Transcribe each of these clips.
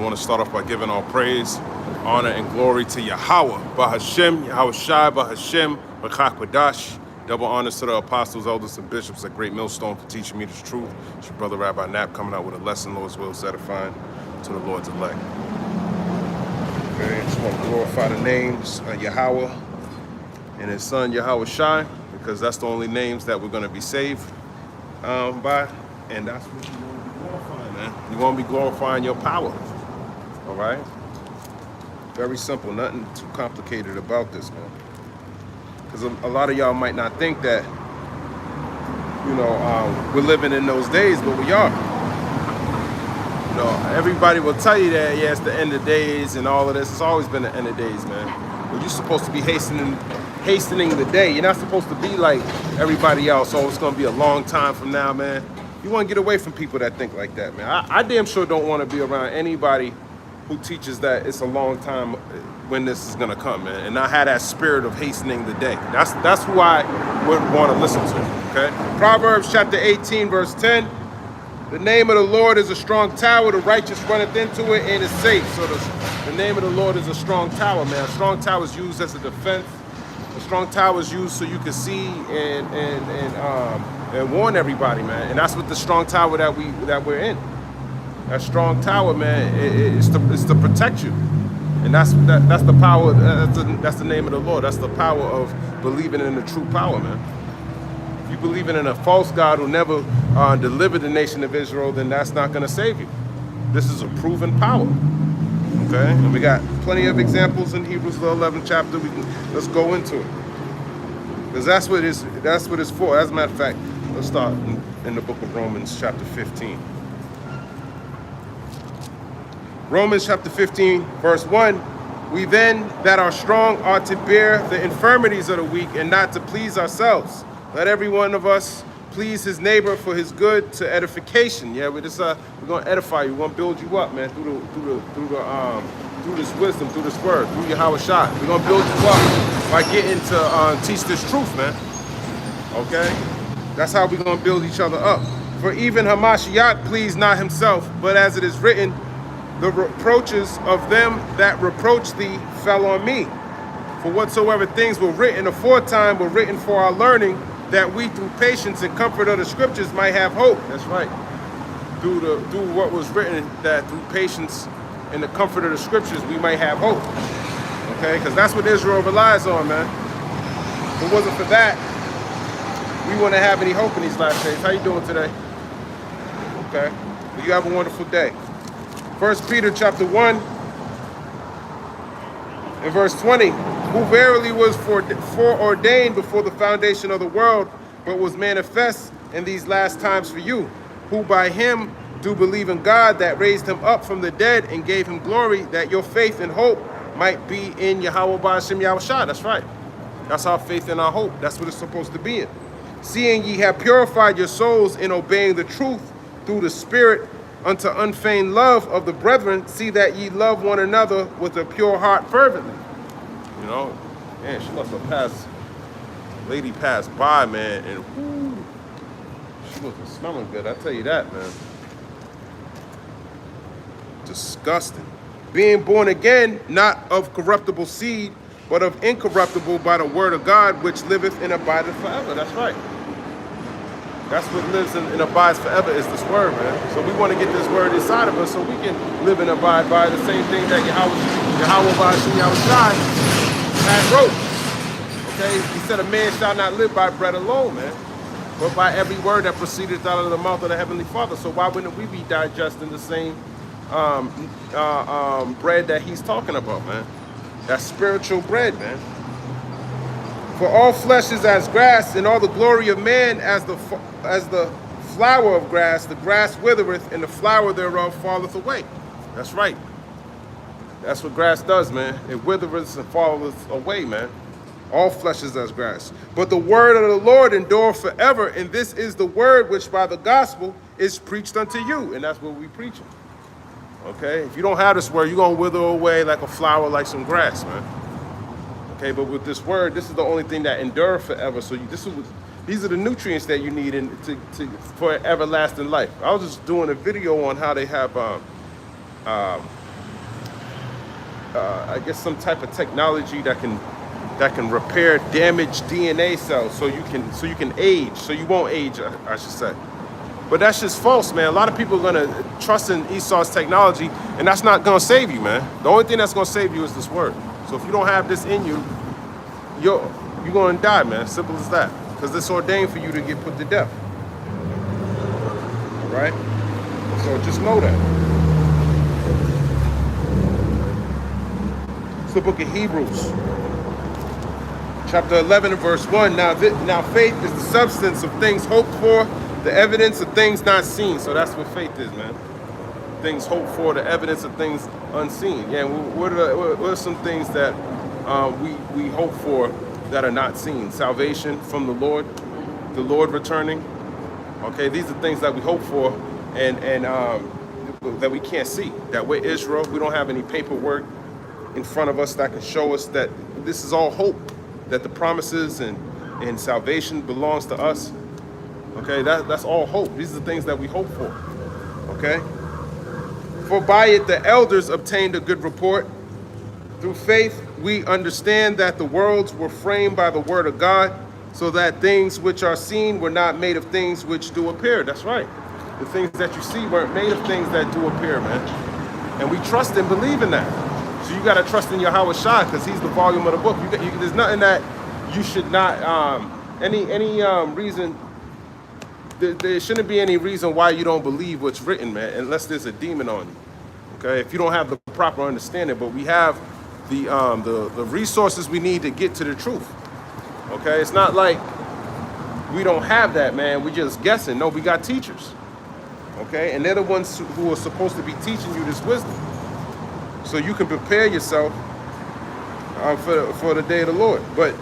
want to start off by giving all praise, honor, and glory to Yahweh, Bahashem, Yahweh Shai, Bahashem, B'chakwadash. Double honors to the apostles, elders, and bishops at Great Millstone for teaching me this truth. It's your brother Rabbi Knapp coming out with a lesson, Lord's will, edifying to the Lord's elect. Okay, I just want to glorify the names of Yahweh and his son Yahweh Shai, because that's the only names that we're going to be saved by, and that's what you want to be glorifying, man. You want to be glorifying your power, all right? Very simple, nothing too complicated about this, man. Because a lot of y'all might not think that, you know, we're living in those days, but we are. You know, everybody will tell you that, yeah, it's the end of days and all of this. It's always been the end of days, man. But you're supposed to be hastening the day. You're not supposed to be like everybody else. Oh, it's going to be a long time from now, man. You want to get away from people that think like that, man. I damn sure don't want to be around anybody who teaches that it's a long time when this is going to come, man. And I had that spirit of hastening the day. That's who I would want to listen to, okay? Proverbs chapter 18, verse 10. The name of the Lord is a strong tower. The righteous runneth into it and is safe. So the name of the Lord is a strong tower, man. A strong tower is used as a defense. A strong tower is used so you can see and warn everybody, man. And that's what the strong tower that we're in. That strong tower, man, it's to protect you. And that's the power. That's the name of the Lord. That's the power of believing in the true power, man. If you believe in a false God who never delivered the nation of Israel, then that's not going to save you. This is a proven power. Okay, and we got plenty of examples in Hebrews the 11th chapter. Let's go into it, because that's what it's for. As a matter of fact, let's start in the book of Romans chapter 15. Romans chapter 15, verse 1. We then that are strong ought to bear the infirmities of the weak and not to please ourselves. Let every one of us please his neighbor for his good to edification. Yeah, we're going to edify you. We're going to build you up, man, through this wisdom, through this word, through Yahweh Shai. We're going to build you up by getting to teach this truth, man. Okay? That's how we're going to build each other up. For even Hamashiach pleased not himself, but as it is written, the reproaches of them that reproach thee fell on me. For whatsoever things were written aforetime were written for our learning, that we through patience and comfort of the scriptures might have hope. That's right. Through what was written, that through patience and the comfort of the scriptures we might have hope. Okay, because that's what Israel relies on, man. If it wasn't for that, we wouldn't have any hope in these last days. How you doing today? Okay, well, you have a wonderful day. 1 Peter chapter 1 and verse 20. Who verily was foreordained before the foundation of the world, but was manifest in these last times for you, who by him do believe in God, that raised him up from the dead and gave him glory, that your faith and hope might be in Yahweh Ba'ashem Yahweh Shai. That's right. That's our faith and our hope. That's what it's supposed to be in. Seeing ye have purified your souls in obeying the truth through the Spirit unto unfeigned love of the brethren, see that ye love one another with a pure heart fervently. You know, man, she must have lady passed by, man, and whoo, she wasn't smelling good, I tell you that, man. Disgusting. Being born again, not of corruptible seed, but of incorruptible by the word of God, which liveth and abideth forever. That's right. That's what lives and abides forever is this word, man. So we want to get this word inside of us so we can live and abide by the same thing that Yahweh Ba'ashem Yahweh Shai had wrote. Okay? He said a man shall not live by bread alone, man, but by every word that proceedeth out of the mouth of the Heavenly Father. So why wouldn't we be digesting the same bread that he's talking about, man? That's spiritual bread, man. For all flesh is as grass, and all the glory of man as the flower of grass. The grass withereth, and the flower thereof falleth away. That's right. That's what grass does, man. It withereth and falleth away, man. All flesh is as grass. But the word of the Lord endureth forever, and this is the word which by the gospel is preached unto you. And that's what we preaching. Okay? If you don't have this word, you're going to wither away like a flower, like some grass, man. Okay, but with this word, this is the only thing that endures forever. So these are the nutrients that you need for everlasting life. I was just doing a video on how they have I guess some type of technology that can repair damaged DNA cells, so you can age, so you won't age, I should say. But that's just false, man. A lot of people are gonna trust in Esau's technology, and that's not gonna save you, man. The only thing that's gonna save you is this word. So if you don't have this in you, you're gonna die, man. Simple as that. Because it's ordained for you to get put to death. All right? So just know that. It's the book of Hebrews, chapter 11 and verse 1. Now faith is the substance of things hoped for, the evidence of things not seen. So that's what faith is, man. Things hoped for, the evidence of things unseen. Yeah, what are some things that we hope for that are not seen? Salvation from the Lord returning. Okay, these are things that we hope for, and that we can't see. That we're Israel, we don't have any paperwork in front of us that can show us that this is all hope, that the promises and salvation belongs to us. Okay, that's all hope. These are the things that we hope for. Okay? For by it the elders obtained a good report. Through faith we understand that the worlds were framed by the word of God, so that things which are seen were not made of things which do appear. That's right. The things that you see weren't made of things that do appear, man. And we trust and believe in that. So you got to trust in Yahweh Shai, because he's the volume of the book. There's nothing that you should not, any reason. There shouldn't be any reason why you don't believe what's written, man, unless there's a demon on you. Okay, if you don't have the proper understanding, but we have the resources we need to get to the truth. Okay, it's not like we don't have that, man. We're just guessing. No, we got teachers. Okay, and they're the ones who are supposed to be teaching you this wisdom, so you can prepare yourself for the day of the Lord. But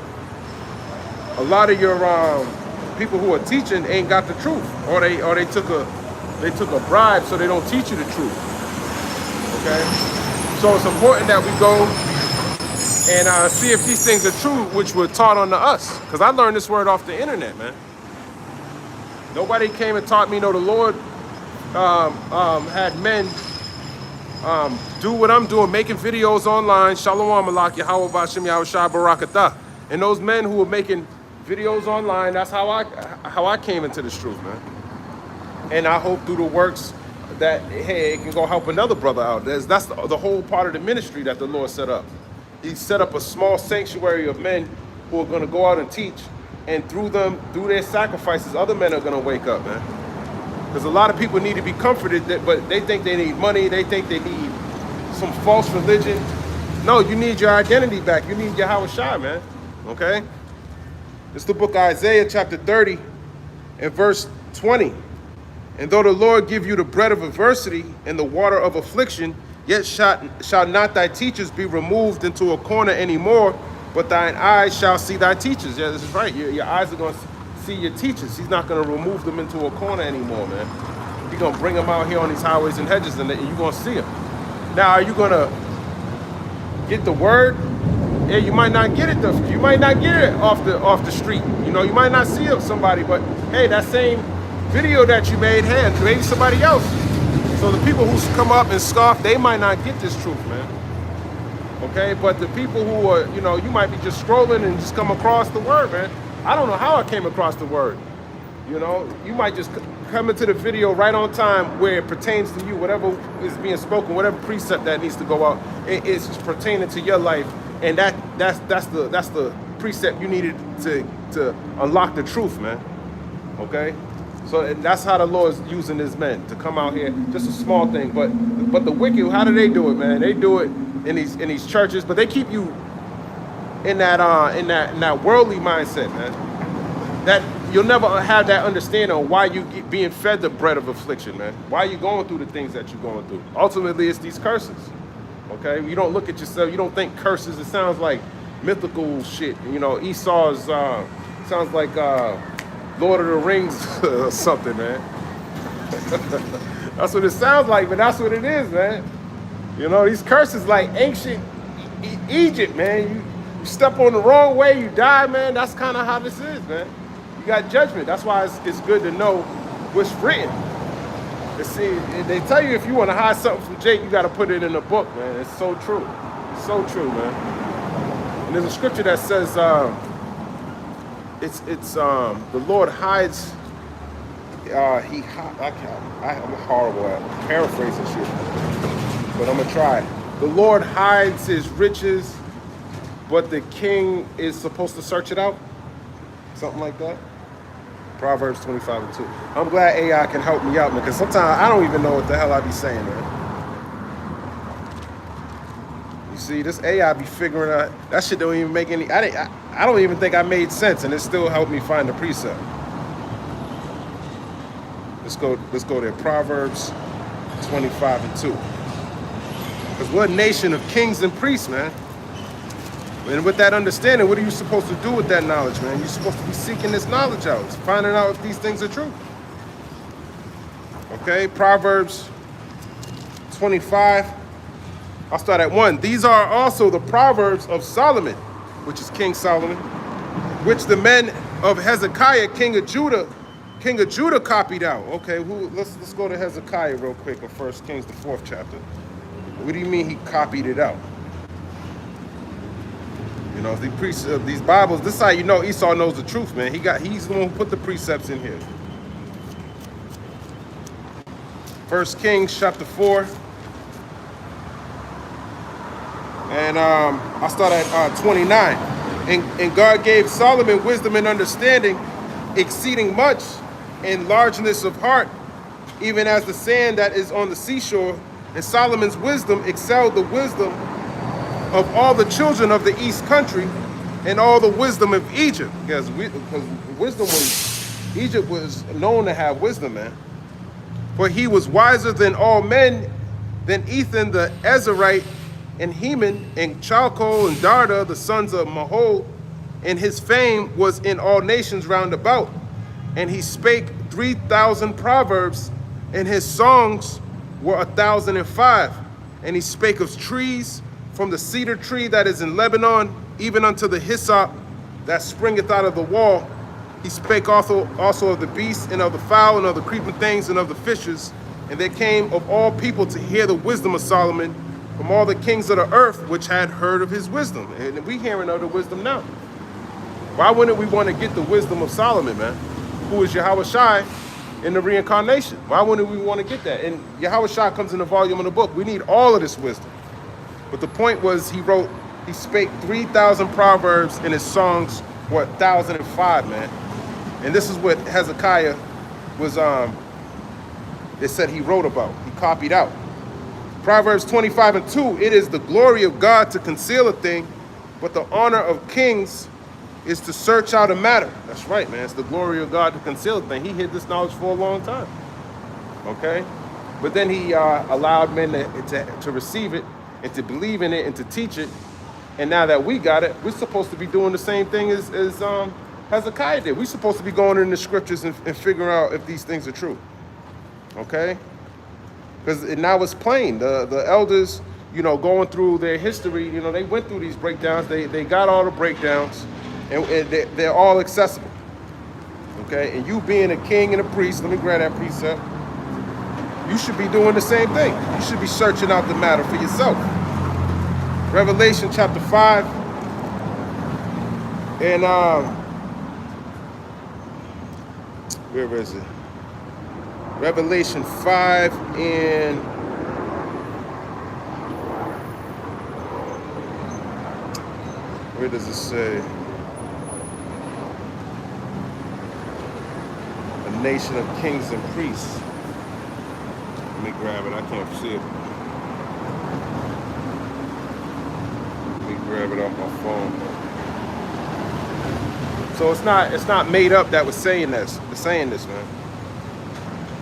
a lot of your people who are teaching ain't got the truth, or they took a bribe, so they don't teach you the truth. Okay, so it's important that we go and see if these things are true, which were taught unto us. Because I learned this word off the internet, man. Nobody came and taught me. No, the Lord had men do what I'm doing, making videos online. Shalom alak Yahweh B'Shem Yahweh Shai Barakatah. And those men who were making videos online, that's how I came into this truth, man. And I hope through the works that, hey, it can go help another brother out. That's the whole part of the ministry that the Lord set up. He set up a small sanctuary of men who are going to go out and teach, and through their sacrifices, other men are going to wake up, man. Because a lot of people need to be comforted, but they think they need money. They think they need some false religion. No, you need your identity back. You need Yahweh Shai, man. Okay? It's the book of Isaiah, chapter 30, and verse 20. And though the Lord give you the bread of adversity and the water of affliction, yet shall not thy teachers be removed into a corner anymore, but thine eyes shall see thy teachers. Yeah, this is right. Your eyes are going to see your teachers. He's not going to remove them into a corner anymore, man. He's going to bring them out here on these highways and hedges, and you're going to see them. Now, are you going to get the word? Yeah, you might not get it. You might not get it off the street. You know, you might not see somebody, but hey, that same video that you made, hey, maybe somebody else. So the people who come up and scoff, they might not get this truth, man. Okay, but the people who are, you might be just scrolling and just come across the word, man. I don't know how I came across the word. You might just come into the video right on time where it pertains to you, whatever is being spoken, whatever precept that needs to go out, it's pertaining to your life. And that's the precept you needed to unlock the truth, man. Okay, so that's how the Lord's using his men to come out here. Just a small thing, but the wicked, how do they do it, man? They do it in these churches, but they keep you in that worldly mindset, man. That you'll never have that understanding of why you being fed the bread of affliction, man. Why are you going through the things that you're going through? Ultimately, it's these curses. Okay, you don't look at yourself. You don't think curses. It sounds like mythical shit. Esau's sounds like Lord of the Rings or something, man. That's what it sounds like, but that's what it is, man. These curses like ancient Egypt, man. You step on the wrong way, you die, man. That's kind of how this is, man. You got judgment. That's why it's good to know what's written. See, they tell you if you want to hide something from Jake, you got to put it in a book, man. It's so true. So true, man. And there's a scripture that says, the Lord hides. I'm horrible at paraphrasing shit, but I'm gonna try. The Lord hides his riches, but the king is supposed to search it out. Something like that. Proverbs 25:2. I'm glad AI can help me out, man, because sometimes I don't even know what the hell I be saying, man. You see, this AI be figuring out that shit don't even make any. I don't even think I made sense, and it still helped me find the precept. Let's go there. Proverbs 25:2. Because we're a nation of kings and priests, man. And with that understanding, what are you supposed to do with that knowledge, man? You're supposed to be seeking this knowledge out, finding out if these things are true. Okay, Proverbs 25. I'll start at 1. These are also the Proverbs of Solomon, which is King Solomon, which the men of Hezekiah, king of Judah, copied out. Okay, let's go to Hezekiah real quick in 1 Kings, the 4th chapter. What do you mean he copied it out? You know, these Bibles, this is how you know Esau knows the truth, man. He's the one who put the precepts in here. 1 Kings chapter 4. And I'll start at 29. And God gave Solomon wisdom and understanding, exceeding much, and largeness of heart, even as the sand that is on the seashore. And Solomon's wisdom excelled the wisdom of all the children of the east country and all the wisdom of Egypt. Because Egypt was known to have wisdom, man. For he was wiser than all men, than Ethan the Ezrahite, and Heman, and Chalcol, and Darda, the sons of Mahol, and his fame was in all nations round about. And he spake 3,000 proverbs, and his songs were 1,005. And he spake of trees, from the cedar tree that is in Lebanon, even unto the hyssop that springeth out of the wall. He spake also of the beasts, and of the fowl, and of the creeping things, and of the fishes. And there came of all people to hear the wisdom of Solomon, from all the kings of the earth, which had heard of his wisdom. And we hearing of the wisdom now. Why wouldn't we want to get the wisdom of Solomon, man? Who is Yahweh Shai in the reincarnation? Why wouldn't we want to get that? And Yahweh Shai comes in the volume of the book. We need all of this wisdom. But the point was, he spake 3,000 proverbs, and his songs were 1,005, man. And this is what Hezekiah was, it said he wrote about, he copied out. Proverbs 25:2, it is the glory of God to conceal a thing, but the honor of kings is to search out a matter. That's right, man. It's the glory of God to conceal a thing. He hid this knowledge for a long time. Okay? But then he allowed men to receive it, and to believe in it, and to teach it. And now that we got it, we're supposed to be doing the same thing as Hezekiah did. We're supposed to be going in the scriptures and figuring out if these things are true. Okay? Because now it's plain. The elders, you know, going through their history, you know, they went through these breakdowns. They got all the breakdowns, and they're all accessible. Okay? And you being a king and a priest, let me grab that precept. You should be doing the same thing. You should be searching out the matter for yourself. Revelation chapter 5. And where is it? Revelation 5 and where does it say? A nation of kings and priests. Let me grab it. I can't see it. Let me grab it off my phone. So it's not made up that was saying this. It's saying this, man.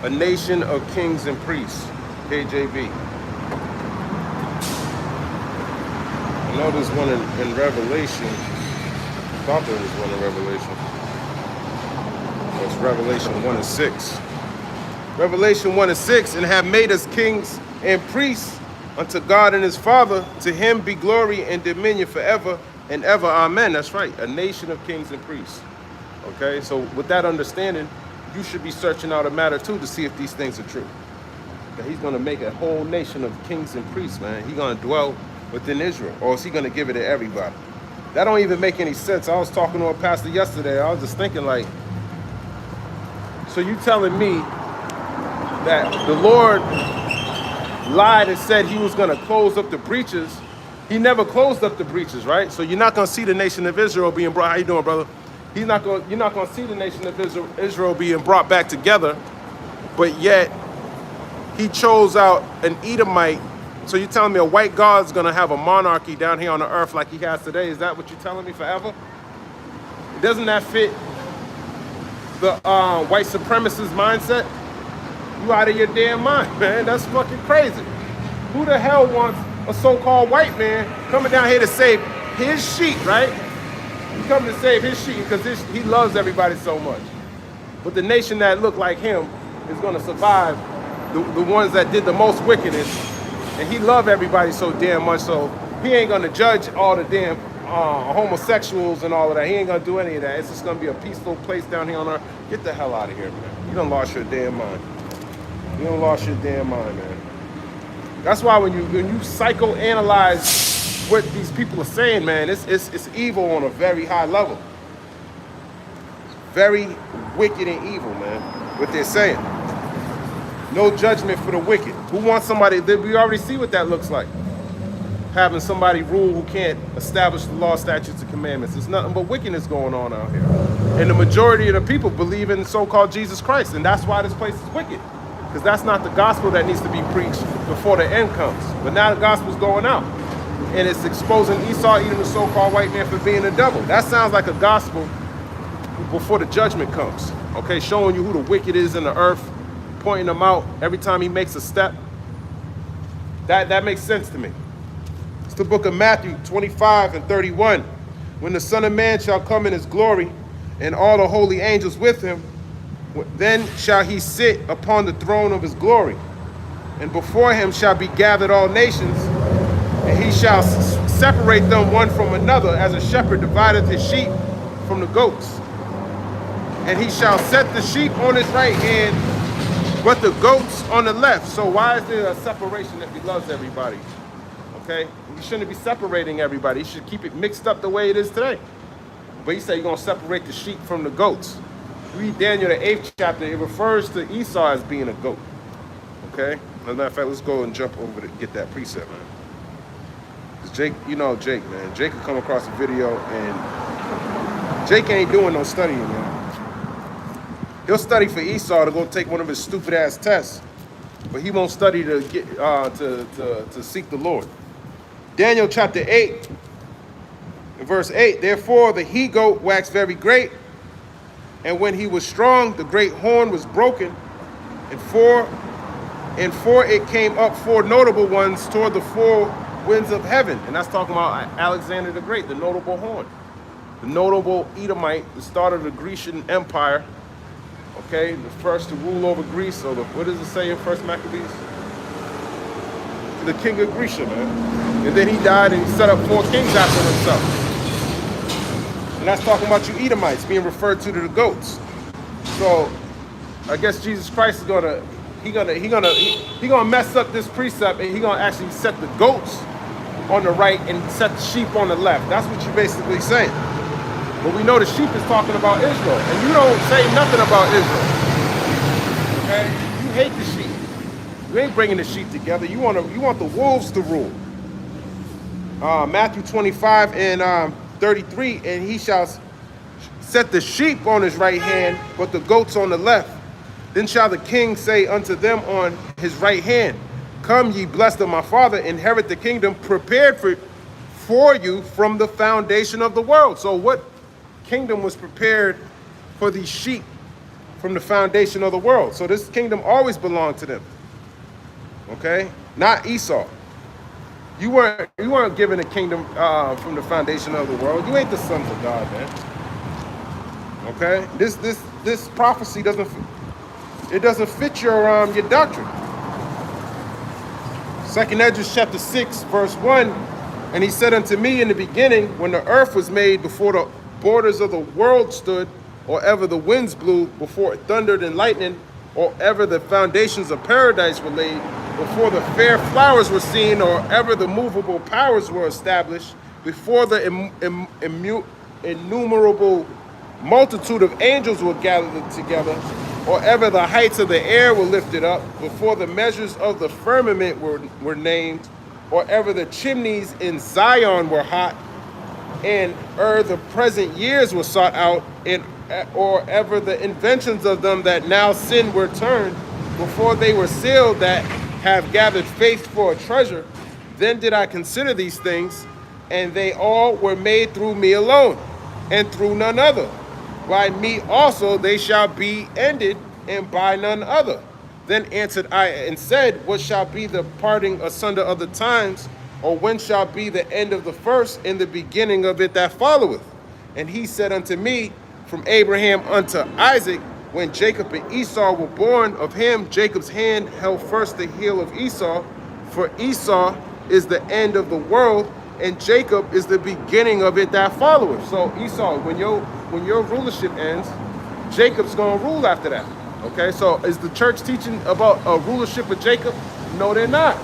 A nation of kings and priests. KJV. I know there's one in Revelation. I thought there was one in Revelation. It's Revelation 1 and 6. Revelation 1 and 6, and have made us kings and priests unto God and his Father. To him be glory and dominion forever and ever. Amen. That's right. A nation of kings and priests. Okay, so with that understanding, you should be searching out a matter too to see if these things are true. That he's going to make a whole nation of kings and priests, man. He's going to dwell within Israel? Or is he going to give it to everybody? That don't even make any sense. I was talking to a pastor yesterday. I was just thinking like, so you telling me that the Lord lied and said he was going to close up the breaches? He never closed up the breaches, right? So you're not going to see the nation of Israel being brought. How you doing, brother? You're not going to see the nation of Israel being brought back together, but yet he chose out an Edomite. So you're telling me a white God's going to have a monarchy down here on the earth like he has today? Is that what you're telling me forever? Doesn't that fit the white supremacist mindset? You out of your damn mind, man. That's fucking crazy. Who the hell wants a so-called white man coming down here to save his sheep, right? He's coming to save his sheep because he loves everybody so much. But the nation that look like him is going to survive the ones that did the most wickedness. And he loved everybody so damn much, so he ain't going to judge all the damn homosexuals and all of that. He ain't going to do any of that. It's just going to be a peaceful place down here on earth. Get the hell out of here, man. You done lost your damn mind. You done lost your damn mind, man. That's why when you psychoanalyze what these people are saying, man, it's evil on a very high level. It's very wicked and evil, man, what they're saying. No judgment for the wicked. Who wants somebody, we already see what that looks like. Having somebody rule who can't establish the law, statutes, and commandments. There's nothing but wickedness going on out here. And the majority of the people believe in so-called Jesus Christ, and that's why this place is wicked. Because that's not the gospel that needs to be preached before the end comes. But now the gospel's going out. And it's exposing Esau, even the so-called white man, for being a devil. That sounds like a gospel before the judgment comes. Okay, showing you who the wicked is in the earth, pointing them out every time he makes a step. That makes sense to me. It's the book of Matthew 25 and 31. When the Son of Man shall come in his glory, and all the holy angels with him, then shall he sit upon the throne of his glory, and before him shall be gathered all nations, and he shall separate them one from another, as a shepherd divideth his sheep from the goats. And he shall set the sheep on his right hand, but the goats on the left. So why is there a separation if he loves everybody? Okay, you shouldn't be separating everybody. You should keep it mixed up the way it is today. But he said you're going to separate the sheep from the goats. Read Daniel, the 8th chapter. It refers to Esau as being a goat. Okay? As a matter of fact, let's go and jump over to get that precept, man. Because Jake, you know Jake, man. Jake will come across a video, and Jake ain't doing no studying, man. He'll study for Esau to go take one of his stupid-ass tests, but he won't study to get to seek the Lord. Daniel chapter 8, and verse 8. Therefore the he-goat waxed very great, and when he was strong, the great horn was broken, and for it came up 4 notable ones toward the 4 winds of heaven. And that's talking about Alexander the Great, the notable horn. The notable Edomite, the start of the Grecian Empire. Okay, the first to rule over Greece. Or what does it say in First Maccabees? The king of Grecia, man. And then he died and he set up 4 kings after himself. And that's talking about you Edomites being referred to the goats. So I guess Jesus Christ is gonna mess up this precept, and he's gonna actually set the goats on the right and set the sheep on the left. That's what you're basically saying. But we know the sheep is talking about Israel, and you don't say nothing about Israel. Okay? You hate the sheep. You ain't bringing the sheep together. You want the wolves to rule. Matthew 25 and 33, and he shall set the sheep on his right hand, but the goats on the left. Then shall the king say unto them on his right hand, Come, ye blessed of my Father, inherit the kingdom prepared for you from the foundation of the world. So what kingdom was prepared for these sheep from the foundation of the world? So this kingdom always belonged to them. Okay? Not Esau. You weren't given a kingdom from the foundation of the world. You ain't the sons of God, man. Okay? This prophecy doesn't fit your doctrine. 2nd Esdras chapter 6, verse 1. And he said unto me in the beginning, when the earth was made, before the borders of the world stood, or ever the winds blew, before it thundered and lightning, or ever the foundations of paradise were laid, before the fair flowers were seen, or ever the movable powers were established, before the innumerable multitude of angels were gathered together, or ever the heights of the air were lifted up, before the measures of the firmament were named, or ever the chimneys in Zion were hot, and the present years were sought out, and or ever the inventions of them that now sin were turned, before they were sealed that have gathered faith for a treasure, then did I consider these things, and they all were made through me alone, and through none other. By me also they shall be ended, and by none other. Then answered I and said, what shall be the parting asunder of the times, or when shall be the end of the first, and the beginning of it that followeth? And he said unto me, from Abraham unto Isaac, when Jacob and Esau were born, of him Jacob's hand held first the heel of Esau, for Esau is the end of the world, and Jacob is the beginning of it that followeth. So Esau, when your rulership ends, Jacob's going to rule after that. Okay, so is the church teaching about a rulership of Jacob? No, they're not.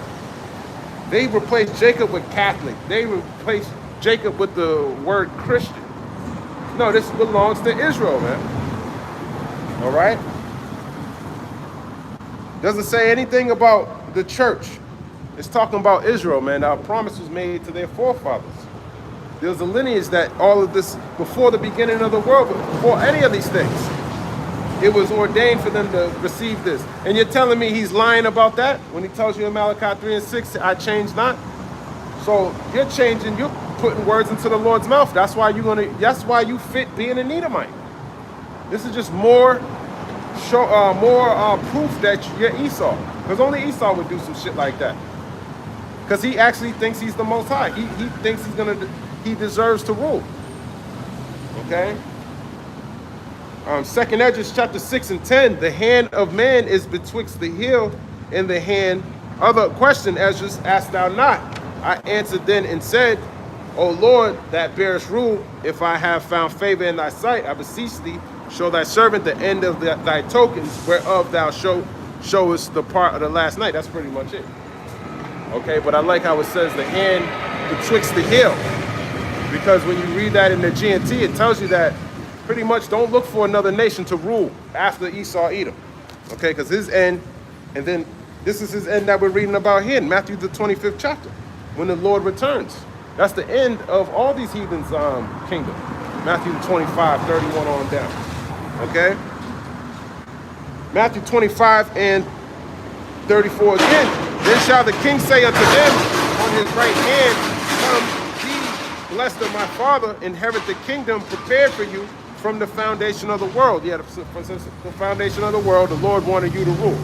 They replaced Jacob with Catholic. They replaced Jacob with the word Christian. No, this belongs to Israel, man. All right? Doesn't say anything about the church. It's talking about Israel, man. Our promise was made to their forefathers. There's a lineage that all of this, before the beginning of the world, before any of these things, it was ordained for them to receive this. And you're telling me he's lying about that when he tells you in Malachi 3 and 6, I change not? So you're changing, you're putting words into the Lord's mouth. That's why that's why you fit being an Edomite. This is just more proof that you're Esau. Because only Esau would do some shit like that. Because he actually thinks he's the Most High. He thinks he deserves to rule. Okay? 2nd Esdras chapter 6 and 10. The hand of man is betwixt the heel and the hand. Other question, Esdras, asked thou not? I answered then and said, O Lord, that bearest rule, if I have found favor in thy sight, I beseech thee, show thy servant the end of thy tokens, whereof thou showest the part of the last night. That's pretty much it. Okay, but I like how it says the hand betwixt the heel. Because when you read that in the GNT, it tells you that pretty much don't look for another nation to rule after Esau, Edom. Okay, because his end, and then this is his end that we're reading about here in Matthew the 25th chapter, when the Lord returns. That's the end of all these heathens' kingdom. Matthew 25, 31 on down. Okay? Matthew 25 and 34 again. Then shall the king say unto them on his right hand, come ye, blessed of my Father, inherit the kingdom prepared for you from the foundation of the world. Yeah, the foundation of the world, the Lord wanted you to rule.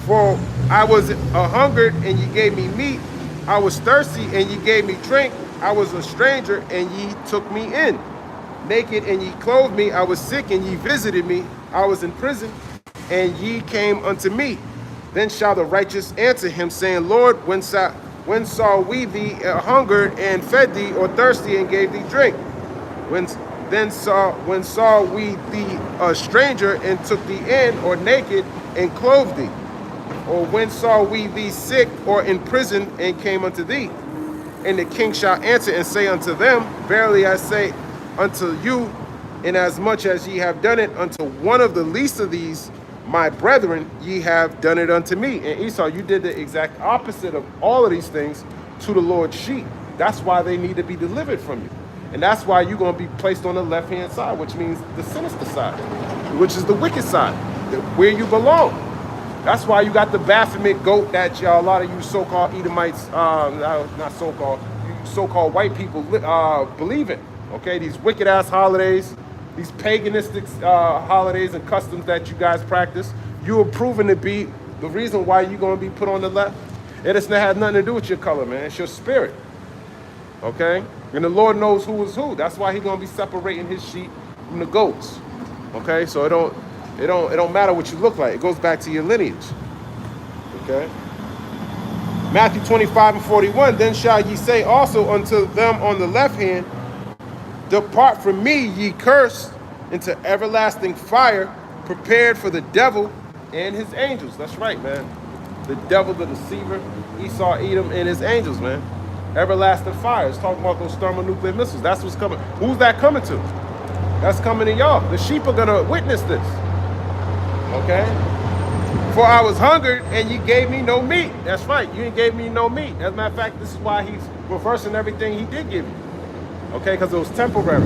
For I was hungered, and ye gave me meat. I was thirsty, and ye gave me drink. I was a stranger, and ye took me in. Naked, and ye clothed me. I was sick, and ye visited me. I was in prison, and ye came unto me. Then shall the righteous answer him, saying, Lord, when saw we thee hungered and fed thee, or thirsty and gave thee drink? When saw we thee a stranger and took thee in, or naked and clothed thee? Or when saw we thee sick or in prison and came unto thee? And the king shall answer and say unto them, verily I say unto you, inasmuch as ye have done it unto one of the least of these, my brethren, ye have done it unto me. And Esau, you did the exact opposite of all of these things to the Lord's sheep. That's why they need to be delivered from you. And that's why you're going to be placed on the left-hand side, which means the sinister side, which is the wicked side, where you belong. That's why you got the Baphomet goat that a lot of you so-called Edomites, not so-called, you so-called white people believe in. Okay, these wicked-ass holidays, these paganistic holidays and customs that you guys practice, you are proven to be the reason why you're going to be put on the left. It has nothing to do with your color, man. It's your spirit. Okay? And the Lord knows who is who. That's why he's going to be separating his sheep from the goats. Okay? So it don't matter what you look like. It goes back to your lineage. Okay? Matthew 25 and 41, then shall ye say also unto them on the left hand, depart from me, ye cursed, into everlasting fire, prepared for the devil and his angels. That's right, man. the devil, the deceiver, Esau, Edom, and his angels, man. Everlasting fire. It's talking about those thermonuclear missiles. That's what's coming. Who's that coming to? That's coming to y'all. The sheep are gonna witness this. Okay? For I was hungered and you gave me no meat. That's right. You ain't gave me no meat. As a matter of fact, this is why he's reversing everything he did give you. Okay? Because it was temporary.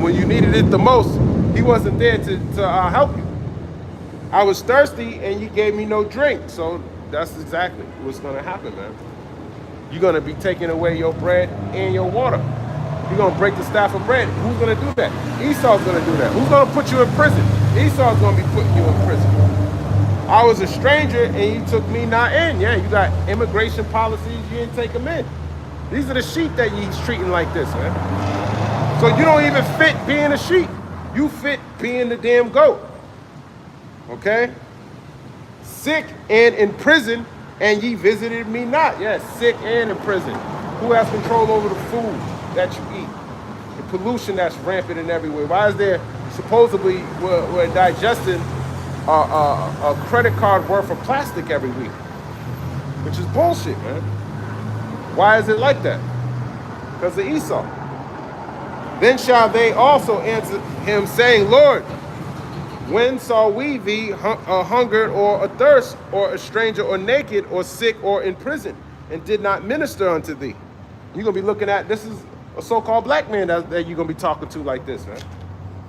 When you needed it the most, he wasn't there to help you. I was thirsty and you gave me no drink. So that's exactly what's going to happen, man. You're going to be taking away your bread and your water. You're going to break the staff of bread. Who's going to do that? Esau's going to do that. Who's going to put you in prison? Esau's going to be putting you in prison. I was a stranger and you took me not in. Yeah, you got immigration policies. You didn't take them in. These are the sheep that he's treating like this, man. So you don't even fit being a sheep. You fit being the damn goat. Okay? Sick and in prison, and ye visited me not. Yes, sick and in prison. Who has control over the food that you eat? The pollution that's rampant in everywhere. Why is there supposedly we're digesting a credit card worth of plastic every week? Which is bullshit, man. Why is it like that? Because of Esau. Then shall they also answer him, saying, Lord, when saw we thee a hungered or a thirst, or a stranger, or naked, or sick, or in prison, and did not minister unto thee? You're going to be looking at, this is a so-called black man that you're going to be talking to like this, man.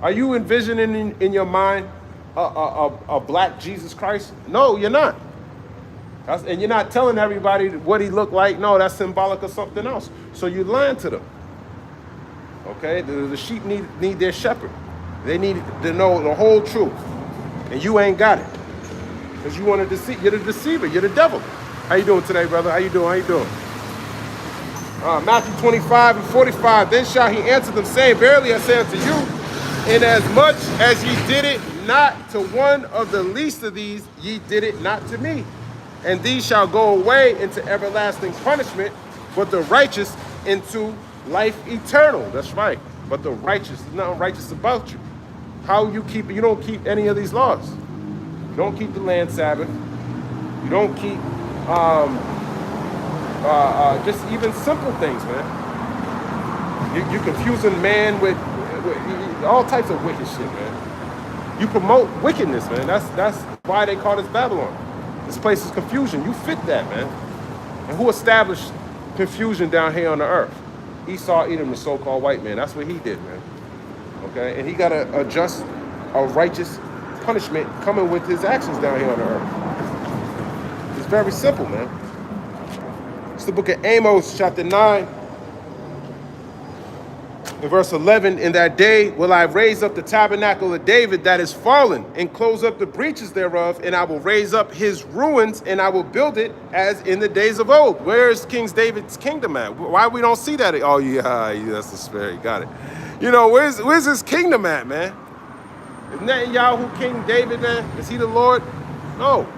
Are you envisioning in your mind a black Jesus Christ? No, you're not. And you're not telling everybody what he looked like. No, that's symbolic of something else. So you're lying to them. Okay? The sheep need their shepherd. They need to know the whole truth. And you ain't got it. Because you want to deceive. You're the deceiver. You're the devil. How you doing today, brother? How you doing? How you doing? Matthew 25:45. Then shall he answer them, saying, Verily I say unto you, inasmuch as ye did it not to one of the least of these, ye did it not to me. And these shall go away into everlasting punishment, but the righteous into life eternal. That's right. But the righteous, there's nothing righteous about you. How you keep it? You don't keep any of these laws. You don't keep the land Sabbath. You don't keep just even simple things, man. You're confusing man with all types of wicked shit, man. You promote wickedness, man. That's why they call this Babylon. This place is confusion. You fit that, man. And who established confusion down here on the earth? Esau, Edom, the so-called white man. That's what he did, man. Okay? And he got to adjust a righteous punishment coming with his actions down here on the earth. It's very simple, man. It's the book of Amos, chapter 9. In verse 11, in that day will I raise up the tabernacle of David that is fallen, and close up the breaches thereof, and I will raise up his ruins, and I will build it as in the days of old. Where is King David's kingdom at? Why we don't see that? Oh, yeah, that's the spirit. You got it. You know, where's his kingdom at, man? Isn't Netanyahu King David, man? Is he the Lord? No.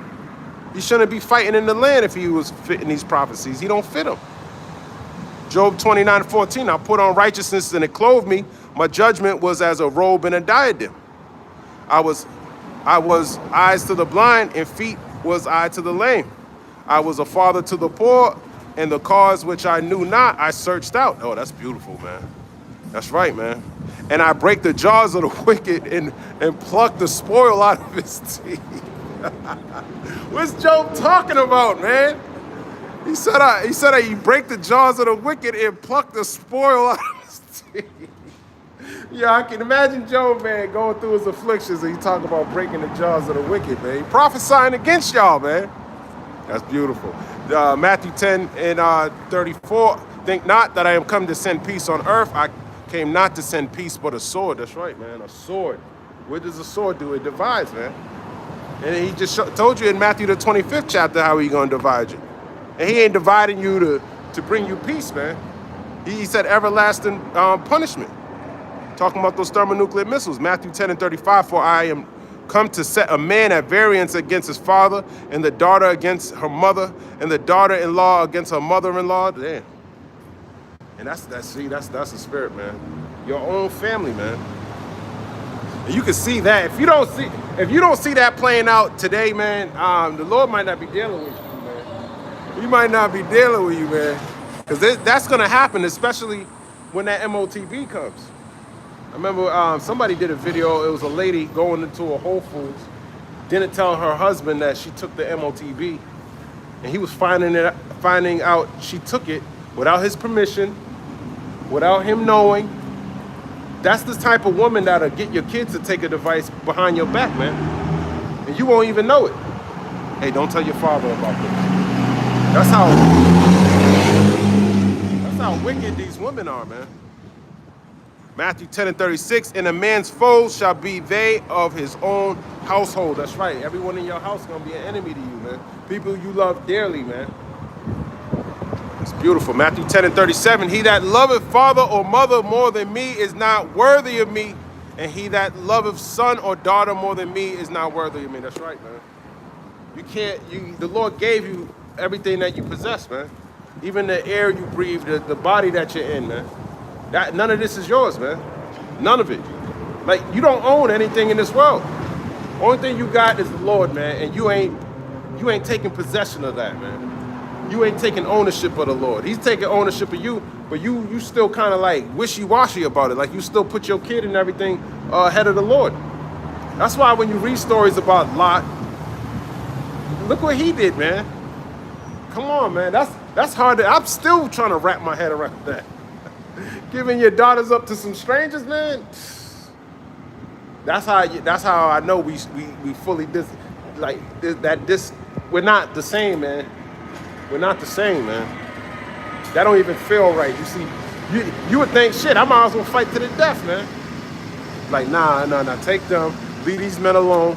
He shouldn't be fighting in the land if he was fitting these prophecies. He don't fit them. Job 29:14, I put on righteousness and it clothed me. My judgment was as a robe and a diadem. I was eyes to the blind and feet was I to the lame. I was a father to the poor, and the cause which I knew not, I searched out. Oh, that's beautiful, man. That's right, man. And I break the jaws of the wicked and pluck the spoil out of his teeth. What's Job talking about, man? He said he break the jaws of the wicked and pluck the spoil out of his teeth. Yeah, I can imagine Job, man, going through his afflictions and he talking about breaking the jaws of the wicked, man. He prophesying against y'all, man. That's beautiful. Matthew 10:34. Think not that I am come to send peace on earth. I came not to send peace, but a sword. That's right, man, a sword. What does a sword do? It divides, man. And he just told you in Matthew the 25th chapter how he gonna divide you. And he ain't dividing you to bring you peace, man. He said everlasting punishment. Talking about those thermonuclear missiles. Matthew 10:35, for I am come to set a man at variance against his father, and the daughter against her mother, and the daughter-in-law against her mother-in-law. Damn. And that's the spirit, man. Your own family, man. And you can see that. If you don't see that playing out today, man, the Lord might not be dealing with you, man. He might not be dealing with you, man. Because that's gonna happen, especially when that MOTB comes. I remember somebody did a video. It was a lady going into a Whole Foods, didn't tell her husband that she took the MOTB, and he was finding out she took it without his permission, without him knowing. That's the type of woman that'll get your kids to take a device behind your back, man, and you won't even know it. Hey, don't tell your father about this. That's how wicked these women are, man. Matthew 10:36, and a man's foes shall be they of his own household. That's right. Everyone in your house is going to be an enemy to you, man. People you love dearly, man. It's beautiful. Matthew 10:37, he that loveth father or mother more than me is not worthy of me, and he that loveth son or daughter more than me is not worthy of me. That's right, man. The Lord gave you everything that you possess, man. Even the air you breathe, the body that you're in, man. None of this is yours, man. None of it. Like, you don't own anything in this world. Only thing you got is the Lord, man, and you ain't taking possession of that, man. You ain't taking ownership of the Lord. He's taking ownership of you, but you still kind of like wishy-washy about it. Like, you still put your kid and everything ahead of the Lord. That's why when you read stories about Lot, look what he did, man. Come on, man. That's hard. I'm still trying to wrap my head around that. Giving your daughters up to some strangers, man. That's how I know we fully we're not the same, man. We're not the same, man. That don't even feel right. You see, you would think, shit, I might as well fight to the death, man. Like, nah, take them, leave these men alone.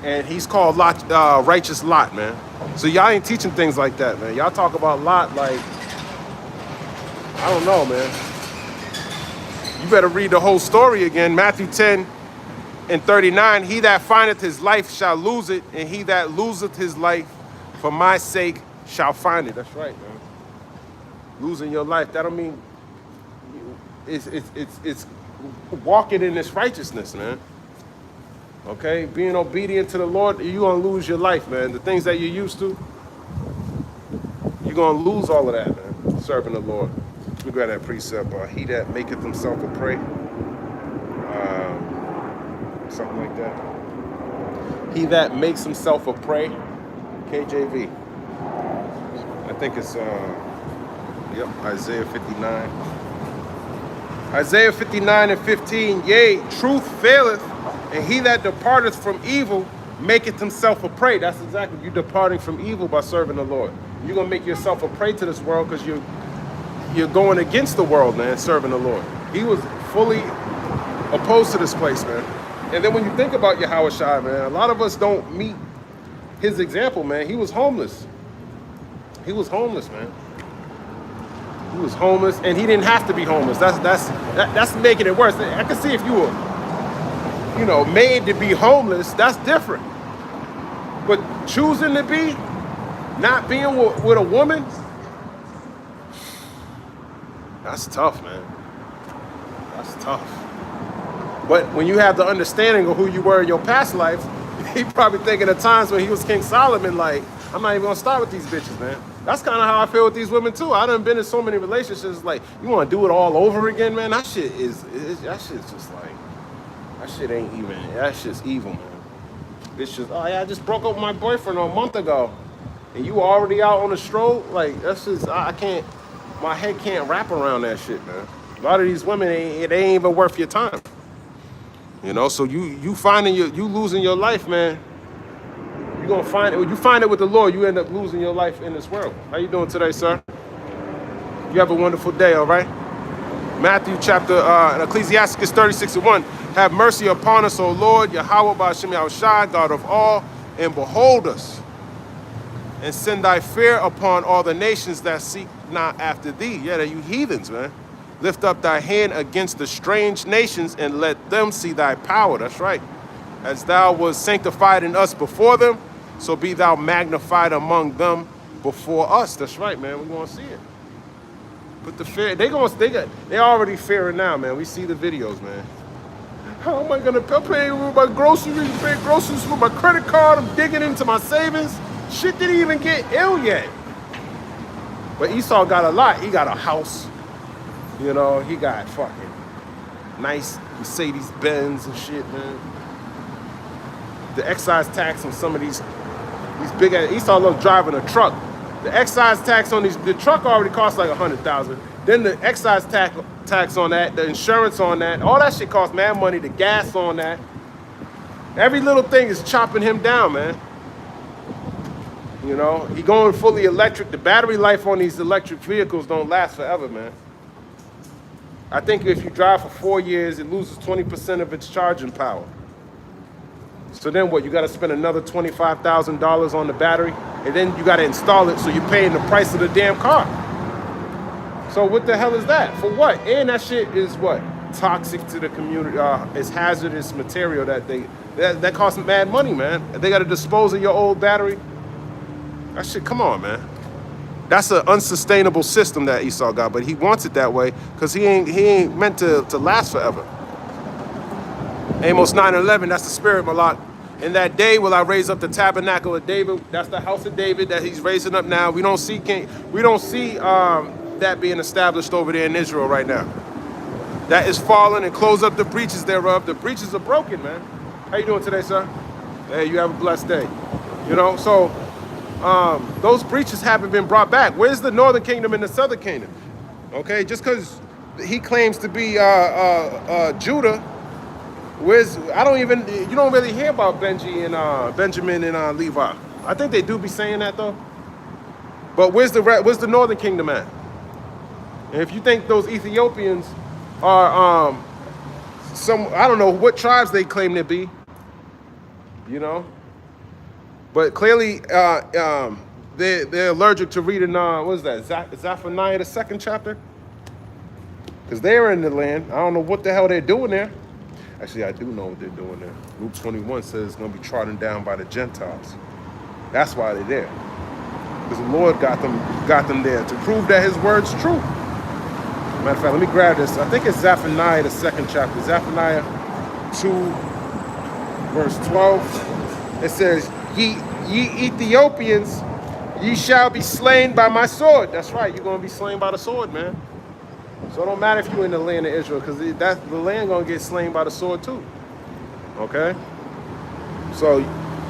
And he's called Lot, righteous Lot, man. So y'all ain't teaching things like that, man. Y'all talk about Lot like, I don't know, man. You better read the whole story again. Matthew 10:39, he that findeth his life shall lose it, and he that loseth his life for my sake shall find it. That's right, man. Losing your life, that don't mean it's walking in this righteousness, man. Okay? Being obedient to the Lord, you're gonna lose your life, man. The things that you're used to, you're gonna lose all of that, man. Serving the Lord. Let me grab that precept. He that maketh himself a prey. Something like that. He that makes himself a prey. KJV. I think it's Isaiah 59. Isaiah 59:15. Yea, truth faileth, and he that departeth from evil maketh himself a prey. That's exactly, you're departing from evil by serving the Lord. You're gonna make yourself a prey to this world because you're going against the world, man, serving the Lord. He was fully opposed to this place, man. And then when you think about Yahushua, man, a lot of us don't meet his example, man. He was homeless. He was homeless, man. He was homeless, and he didn't have to be homeless. That's making it worse. I can see if you were, made to be homeless, that's different. But choosing to be, not being with a woman, that's tough, man. That's tough. But when you have the understanding of who you were in your past life, he probably thinking of times when he was King Solomon, like, I'm not even gonna start with these bitches, man. That's kind of how I feel with these women too. I done been in so many relationships, like, you wanna do it all over again, man? That shit's just like, that shit ain't even, that shit's evil, man. It's just, oh yeah, I just broke up with my boyfriend a month ago, and you already out on a stroll? Like, that's just, I can't, my head can't wrap around that shit, man. A lot of these women, it ain't even worth your time. So you finding you losing your life, man. You're gonna find it. When you find it with the Lord, you end up losing your life in this world. How you doing today, sir? You have a wonderful day, all right? Matthew chapter, Ecclesiasticus 36:1. Have mercy upon us, O Lord, Yahweh Ba'ashem Yahushai, God of all, and behold us, and send thy fear upon all the nations that seek not after thee. Yeah, they're you heathens, man. Lift up thy hand against the strange nations and let them see thy power. That's right. As thou was sanctified in us before them, so be thou magnified among them before us. That's right, man. We're going to see it. Put the fear. They already fearing now, man. We see the videos, man. How am I gonna pay with my groceries, pay groceries with my credit card? I'm digging into my savings. Shit didn't even get ill yet. But Esau got a lot. He got a house. You know, he got fucking nice Mercedes Benz and shit, man. The excise tax on some of these big ass, Esau loves driving a truck. The excise tax on the truck already costs like $100,000. Then the excise tax on that, the insurance on that, all that shit costs mad money. The gas on that. Every little thing is chopping him down, man. You know, he going fully electric. The battery life on these electric vehicles don't last forever, man. I think if you drive for 4 years, it loses 20% of its charging power. So then what? You got to spend another $25,000 on the battery, and then you got to install it, so you're paying the price of the damn car. So what the hell is that? For what? And that shit is what? Toxic to the community. It's hazardous material that costs mad money, man. They got to dispose of your old battery. That shit, come on, man. That's an unsustainable system that Esau got, but he wants it that way because he ain't meant to last forever. Amos 9:11, that's the spirit, Malak. In that day will I raise up the tabernacle of David. That's the house of David that he's raising up now. We don't see that being established over there in Israel right now. That is fallen and close up the breaches thereof. The breaches are broken, man. How you doing today, sir? Hey, you have a blessed day. You know, so those breaches haven't been brought back. Where's the northern kingdom and the southern kingdom? Okay, just because he claims to be Judah, you don't really hear about Benjamin and Levi. I think they do be saying that though. But where's the northern kingdom at? And if you think those Ethiopians are I don't know what tribes they claim to be, you know. But clearly, they're allergic to reading, what is that, Zephaniah, the 2nd chapter? Because they're in the land. I don't know what the hell they're doing there. Actually, I do know what they're doing there. Luke 21 says it's going to be trodden down by the Gentiles. That's why they're there. Because the Lord got them there to prove that his word's true. Matter of fact, let me grab this. I think it's Zephaniah, the 2nd chapter. Zephaniah 2, verse 12. It says, Ye Ethiopians, ye shall be slain by my sword. That's right, you're going to be slain by the sword, man. So it don't matter if you're in the land of Israel, because the land going to get slain by the sword too. Okay? So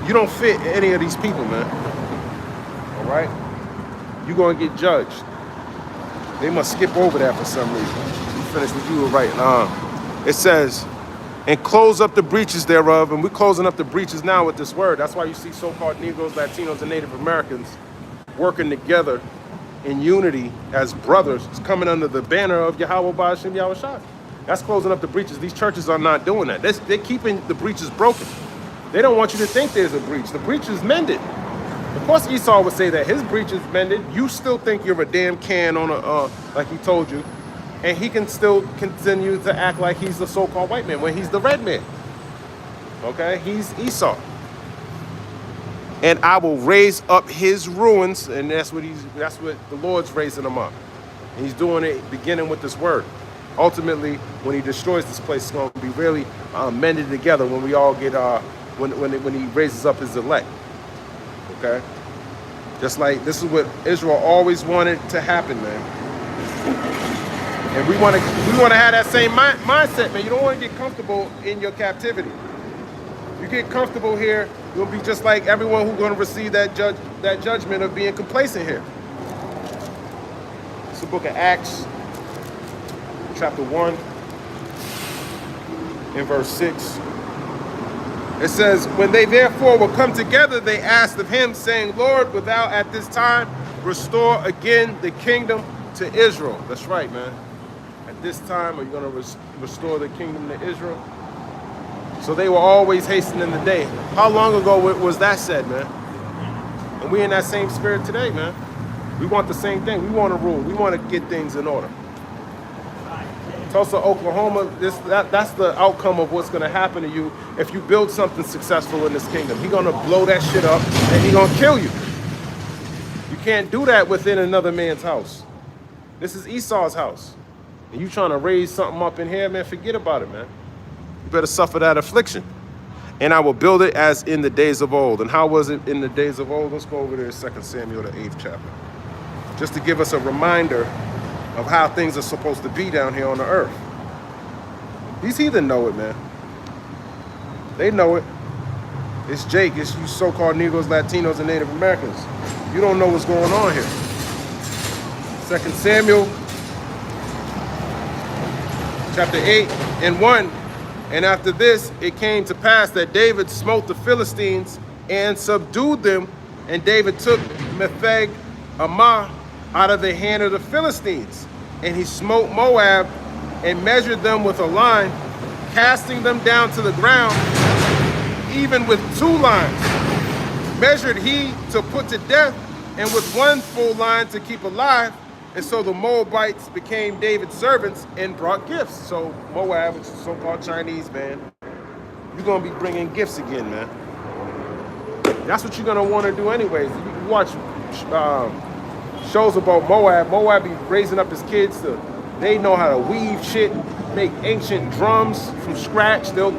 you don't fit any of these people, man. All right? You're going to get judged. They must skip over that for some reason. You finish what you were writing. It says, and close up the breaches thereof. And we're closing up the breaches now with this word. That's why you see so-called Negroes, Latinos, and Native Americans working together in unity as brothers, coming under the banner of Yahweh Ba'ashem Yahushua. That's closing up the breaches. These churches are not doing that. They're keeping the breaches broken. They don't want you to think there's a breach. The breach is mended. Of course, Esau would say that his breach is mended. You still think you're a damn can on like he told you. And he can still continue to act like he's the so-called white man when he's the red man. Okay? He's Esau. And I will raise up his ruins, and that's what the Lord's raising him up. And he's doing it beginning with this word. Ultimately, when he destroys this place, it's going to be really mended together when we all get when he raises up his elect. Okay? Just like this is what Israel always wanted to happen, man. And we want to have that same mindset, man. You don't want to get comfortable in your captivity. You get comfortable here, you'll be just like everyone who's going to receive that judgment of being complacent here. It's the book of Acts, chapter 1, in verse 6. It says, when they therefore were come together, they asked of him, saying, Lord, wilt thou at this time restore again the kingdom to Israel? That's right, man. At this time, are you going to restore the kingdom to Israel? So they were always hastening the day. How long ago was that said, man? And we in that same spirit today, man. We want the same thing. We want to rule. We want to get things in order. Tulsa, Oklahoma, that's the outcome of what's going to happen to you if you build something successful in this kingdom. He's going to blow that shit up and he's going to kill you. You can't do that within another man's house. This is Esau's house. And you trying to raise something up in here, man, forget about it, man. You better suffer that affliction. And I will build it as in the days of old. And how was it in the days of old? Let's go over there to 2 Samuel, the 8th chapter. Just to give us a reminder of how things are supposed to be down here on the earth. These heathen know it, man. They know it. It's Jake. It's you so-called Negroes, Latinos, and Native Americans. You don't know what's going on here. 2 Samuel, chapter 8 and 1. And after this, it came to pass that David smote the Philistines and subdued them. And David took Metheg Ammah out of the hand of the Philistines. And he smote Moab and measured them with a line, casting them down to the ground, even with 2 lines. Measured he to put to death, and with 1 full line to keep alive. And so the Moabites became David's servants and brought gifts. So Moab, which is so-called Chinese, man, you're going to be bringing gifts again, man. That's what you're going to want to do anyways. You watch shows about Moab. Moab be raising up his kids they know how to weave shit, make ancient drums from scratch. They'll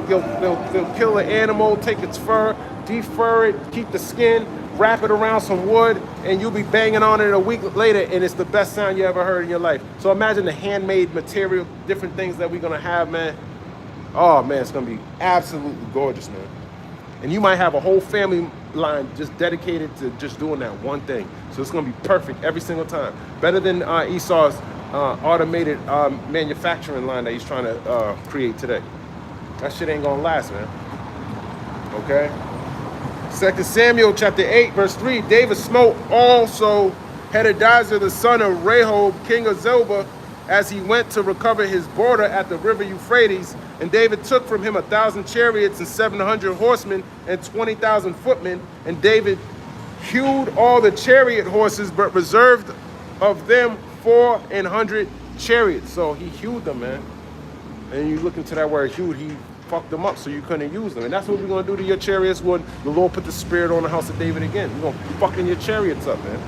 kill an animal, take its fur, defur it, keep the skin, wrap it around some wood, and you'll be banging on it a week later, and it's the best sound you ever heard in your life. So imagine the handmade material, different things that we're gonna have, man. Oh man, it's gonna be absolutely gorgeous, man. And you might have a whole family line just dedicated to just doing that one thing. So it's gonna be perfect every single time. Better than Esau's automated manufacturing line that he's trying to create today. That shit ain't gonna last, man. Okay? 2 Samuel chapter 8, verse 3, David smote also Hadadezer, the son of Rehob, king of Zobah, as he went to recover his border at the river Euphrates. And David took from him 1,000 chariots and 700 horsemen and 20,000 footmen. And David hewed all the chariot horses, but reserved of them 400 chariots. So he hewed them, man. And you look into that word hewed, he fucked them up so you couldn't use them. And that's what we're going to do to your chariots when the Lord put the spirit on the house of David again. We're going to fucking your chariots up, man.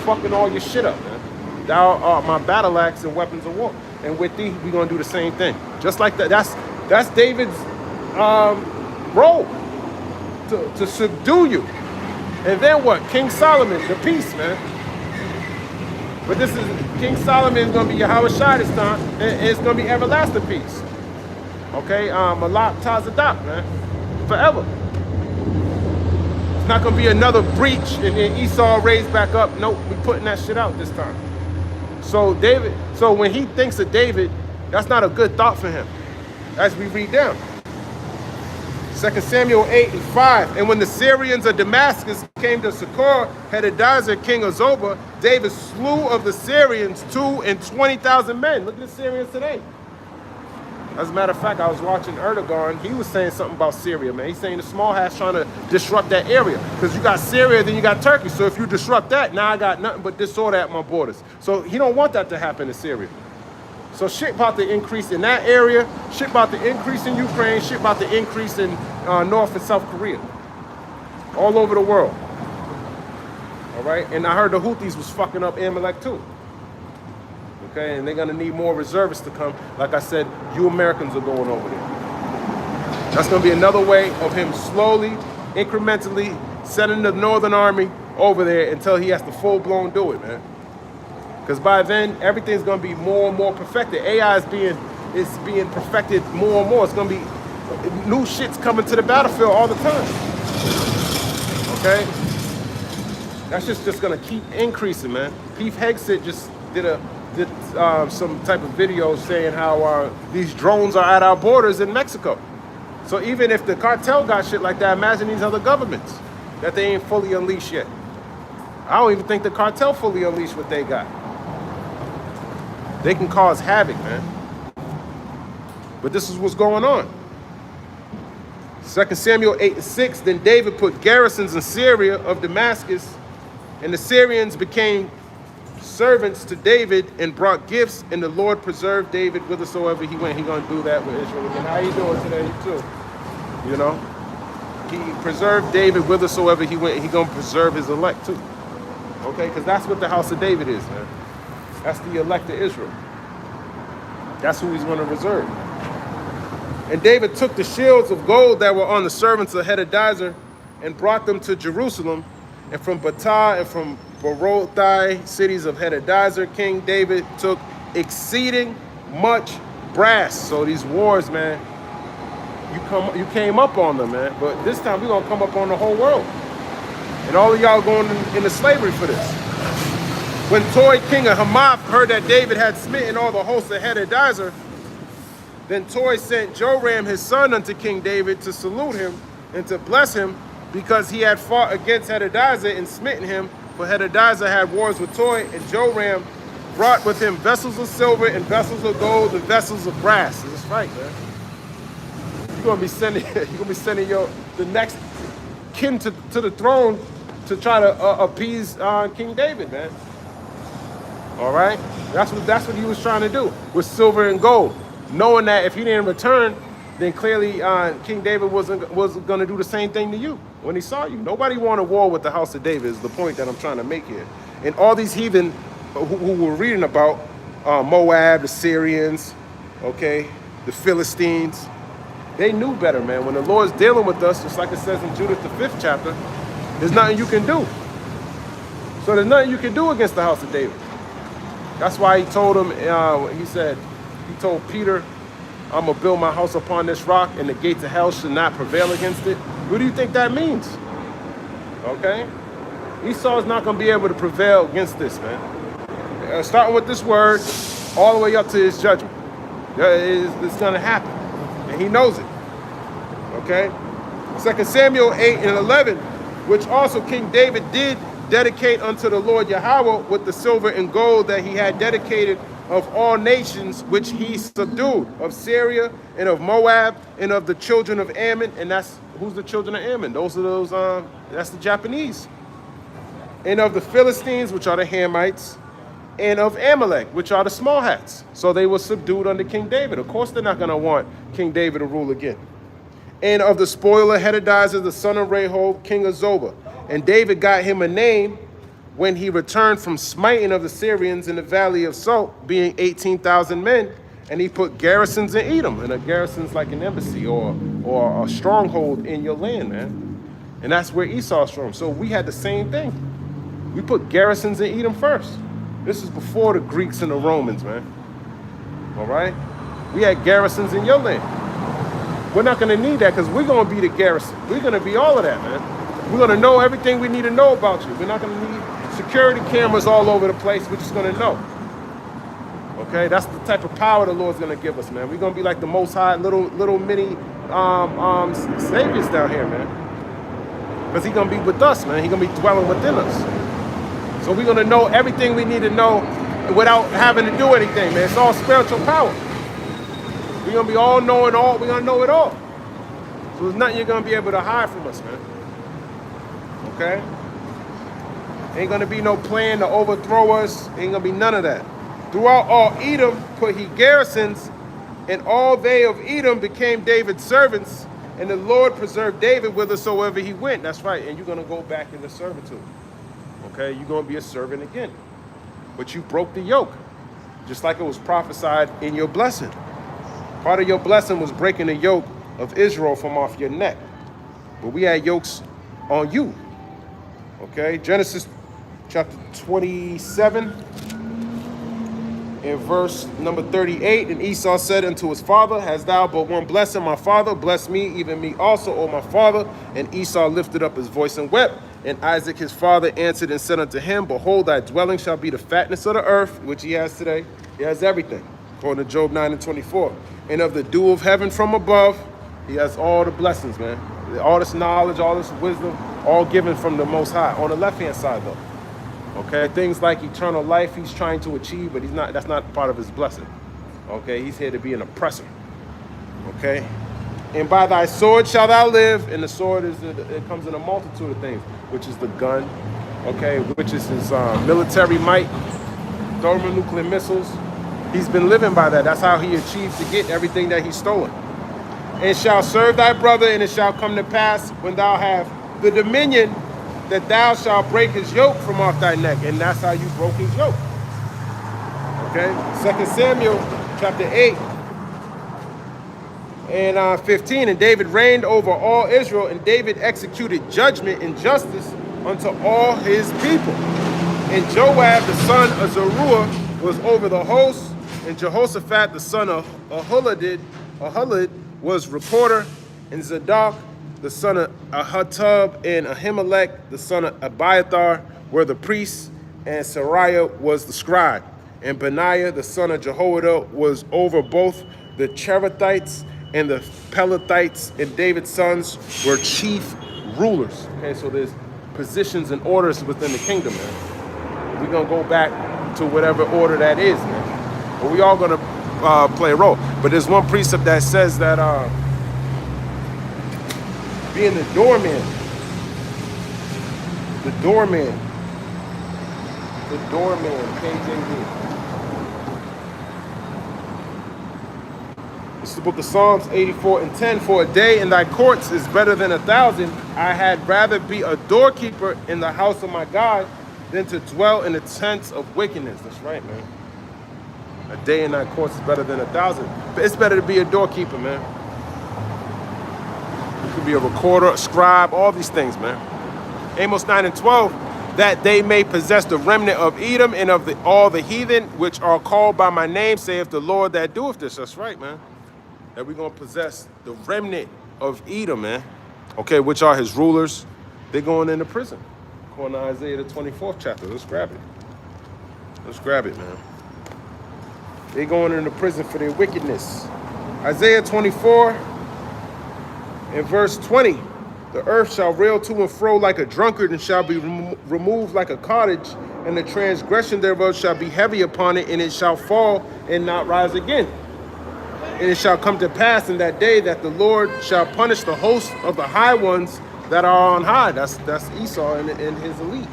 Fucking all your shit up, man. Thou art my battle axe and weapons of war. And with thee, we're going to do the same thing. Just like that. That's David's role, to subdue you. And then what? King Solomon, the peace, man. But this is, King Solomon is going to be Yahweh Shai this time, and it's going to be everlasting peace. Okay, Malak Tazadak, man, forever. It's not gonna be another breach and then Esau raised back up. Nope, we're putting that shit out this time. So when he thinks of David, that's not a good thought for him. As we read down. 2 Samuel 8 and 5. And when the Syrians of Damascus came to succor Hadadezer, king of Zobah, David slew of the Syrians 220,000 men. Look at the Syrians today. As a matter of fact, I was watching Erdogan. He was saying something about Syria, man. He's saying the small hat's trying to disrupt that area. Because you got Syria, then you got Turkey. So if you disrupt that, now I got nothing but disorder at my borders. So he don't want that to happen in Syria. So shit about to increase in that area. Shit about to increase in Ukraine. Shit about to increase in North and South Korea. All over the world. All right? And I heard the Houthis was fucking up Amalek too. Okay, and they're gonna need more reservists to come. Like I said, you Americans are going over there. That's gonna be another way of him slowly, incrementally sending the Northern Army over there until he has to full-blown do it, man. Because by then, everything's gonna be more and more perfected. AI is being perfected more and more. It's gonna be new shit's coming to the battlefield all the time. Okay, that's just gonna keep increasing, man. Pete Hegseth just did some type of video saying how these drones are at our borders in Mexico. So even if the cartel got shit like that, imagine these other governments that they ain't fully unleashed yet. I don't even think the cartel fully unleashed what they got. They can cause havoc, man. But this is what's going on. 2 Samuel 8 and 6, then David put garrisons in Syria of Damascus, and the Syrians became servants to David and brought gifts, and the Lord preserved David whithersoever he went. He's going to do that with Israel again. How you doing today? You too. You know? He preserved David whithersoever he went. He's going to preserve his elect too. Okay? Because that's what the house of David is, man. That's the elect of Israel. That's who he's going to reserve. And David took the shields of gold that were on the servants of Hadadezer and brought them to Jerusalem. And from Batah and from Berothai, cities of Hadadezer, King David took exceeding much brass. So these wars, man, you came up on them, man. But this time we're gonna come up on the whole world. And all of y'all going into slavery for this. When Toi, king of Hamath, heard that David had smitten all the hosts of Hadadezer, then Toi sent Joram his son unto King David to salute him and to bless him, because he had fought against Hadadezer and smitten him. For Hadadezer had wars with Toi, and Joram brought with him vessels of silver and vessels of gold and vessels of brass. That's right, man. You're gonna be sending the next kin to the throne to try to appease King David, man. All right, that's what he was trying to do with silver and gold, knowing that if he didn't return, then clearly King David was going to do the same thing to you when he saw you. Nobody wanted war with the house of David is the point that I'm trying to make here. And all these heathen who we're reading about, Moab, the Syrians, okay, the Philistines, they knew better, man. When the Lord's dealing with us, just like it says in Judith, the 5th chapter, there's nothing you can do. So there's nothing you can do against the house of David. That's why he told him, he told Peter, I'm going to build my house upon this rock, and the gates of hell should not prevail against it. What do you think that means? Okay? Esau is not going to be able to prevail against this, man. Starting with this word, all the way up to his judgment. It's going to happen. And he knows it. Okay? 2 Samuel 8 and 11, which also King David did dedicate unto the Lord Yahweh with the silver and gold that he had dedicated of all nations which he subdued, of Syria and of Moab and of the children of Ammon. And that's who's the children of Ammon? Those are those that's the Japanese. And of the Philistines, which are the Hamites, and of Amalek, which are the small hats. So they were subdued under King David. Of course they're not going to want King David to rule again. And of the spoiler Hadadezer, the son of Rehob, king of Zobah. And David got him a name when he returned from smiting of the Syrians in the valley of Salt, being 18,000 men. And he put garrisons in Edom. And a garrison's like an embassy or a stronghold in your land, man. And that's where Esau's from. So we had the same thing. We put garrisons in Edom first. This is before the Greeks and the Romans, man. All right? We had garrisons in your land. We're not going to need that because we're going to be the garrison. We're going to be all of that, man. We're going to know everything we need to know about you. We're not going to need security cameras all over the place. We're just going to know. Okay? That's the type of power the Lord's going to give us, man. We're going to be like the Most High little mini saviors down here, man. Because he's going to be with us, man. He's going to be dwelling within us. So we're going to know everything we need to know without having to do anything, man. It's all spiritual power. We're going to be all knowing all. We're going to know it all. So there's nothing you're going to be able to hide from us, man. Okay? Ain't going to be no plan to overthrow us. Ain't going to be none of that. Throughout all Edom put he garrisons, and all they of Edom became David's servants, and the Lord preserved David whithersoever he went. That's right. And you're going to go back into servitude. Okay? You're going to be a servant again. But you broke the yoke, just like it was prophesied in your blessing. Part of your blessing was breaking the yoke of Israel from off your neck. But we had yokes on you. Okay? Genesis chapter 27 and verse number 38. And Esau said unto his father, hast thou but one blessing, my father? Bless me, even me also, O my father. And Esau lifted up his voice and wept. And Isaac his father answered and said unto him, behold, thy dwelling shall be the fatness of the earth, which he has today. He has everything, according to Job 9 and 24. And of the dew of heaven from above, he has all the blessings, man. All this knowledge, all this wisdom, all given from the Most High. On the left-hand side, though. Okay, things like eternal life he's trying to achieve, but he's not. That's not part of his blessing. Okay, he's here to be an oppressor. Okay, and by thy sword shalt thou live, and the sword it comes in a multitude of things, which is the gun. Okay, which is his military might, thermonuclear missiles. He's been living by that. That's how he achieved to get everything that he's stolen. And shall serve thy brother, and it shall come to pass when thou have the dominion, that thou shalt break his yoke from off thy neck. And that's how you broke his yoke. Okay? 2 Samuel chapter 8 And 15, and David reigned over all Israel, and David executed judgment and justice unto all his people. And Joab the son of Zeruiah was over the host, and Jehoshaphat the son of Ahilud was recorder, and Zadok the son of Ahitub and Ahimelech the son of Abiathar were the priests, and Sariah was the scribe. And Benaiah the son of Jehoiada was over both the Cherethites and the Pelethites, and David's sons were chief rulers. Okay, so there's positions and orders within the kingdom, man. We're gonna go back to whatever order that is, man. But we all gonna play a role. But there's one precept that says that being the doorman, KJV. This is the book of Psalms 84:10. For a day in thy courts is better than 1,000. I had rather be a doorkeeper in the house of my God than to dwell in the tents of wickedness. That's right, man. A day in thy courts is better than 1,000. But it's better to be a doorkeeper, man. You could be a recorder, a scribe, all these things, man. Amos 9:12. That they may possess the remnant of Edom and of all the heathen which are called by my name, saith the Lord that doeth this. That's right, man. That we're going to possess the remnant of Edom, man. Okay, which are his rulers. They're going into prison. According to Isaiah, the 24th chapter. Let's grab it. Let's grab it, man. They're going into prison for their wickedness. Isaiah 24 and verse 20. The earth shall rail to and fro like a drunkard, and shall be removed like a cottage, and the transgression thereof shall be heavy upon it, and it shall fall and not rise again. And it shall come to pass in that day that the Lord shall punish the host of the high ones that are on high. That's Esau and his elite.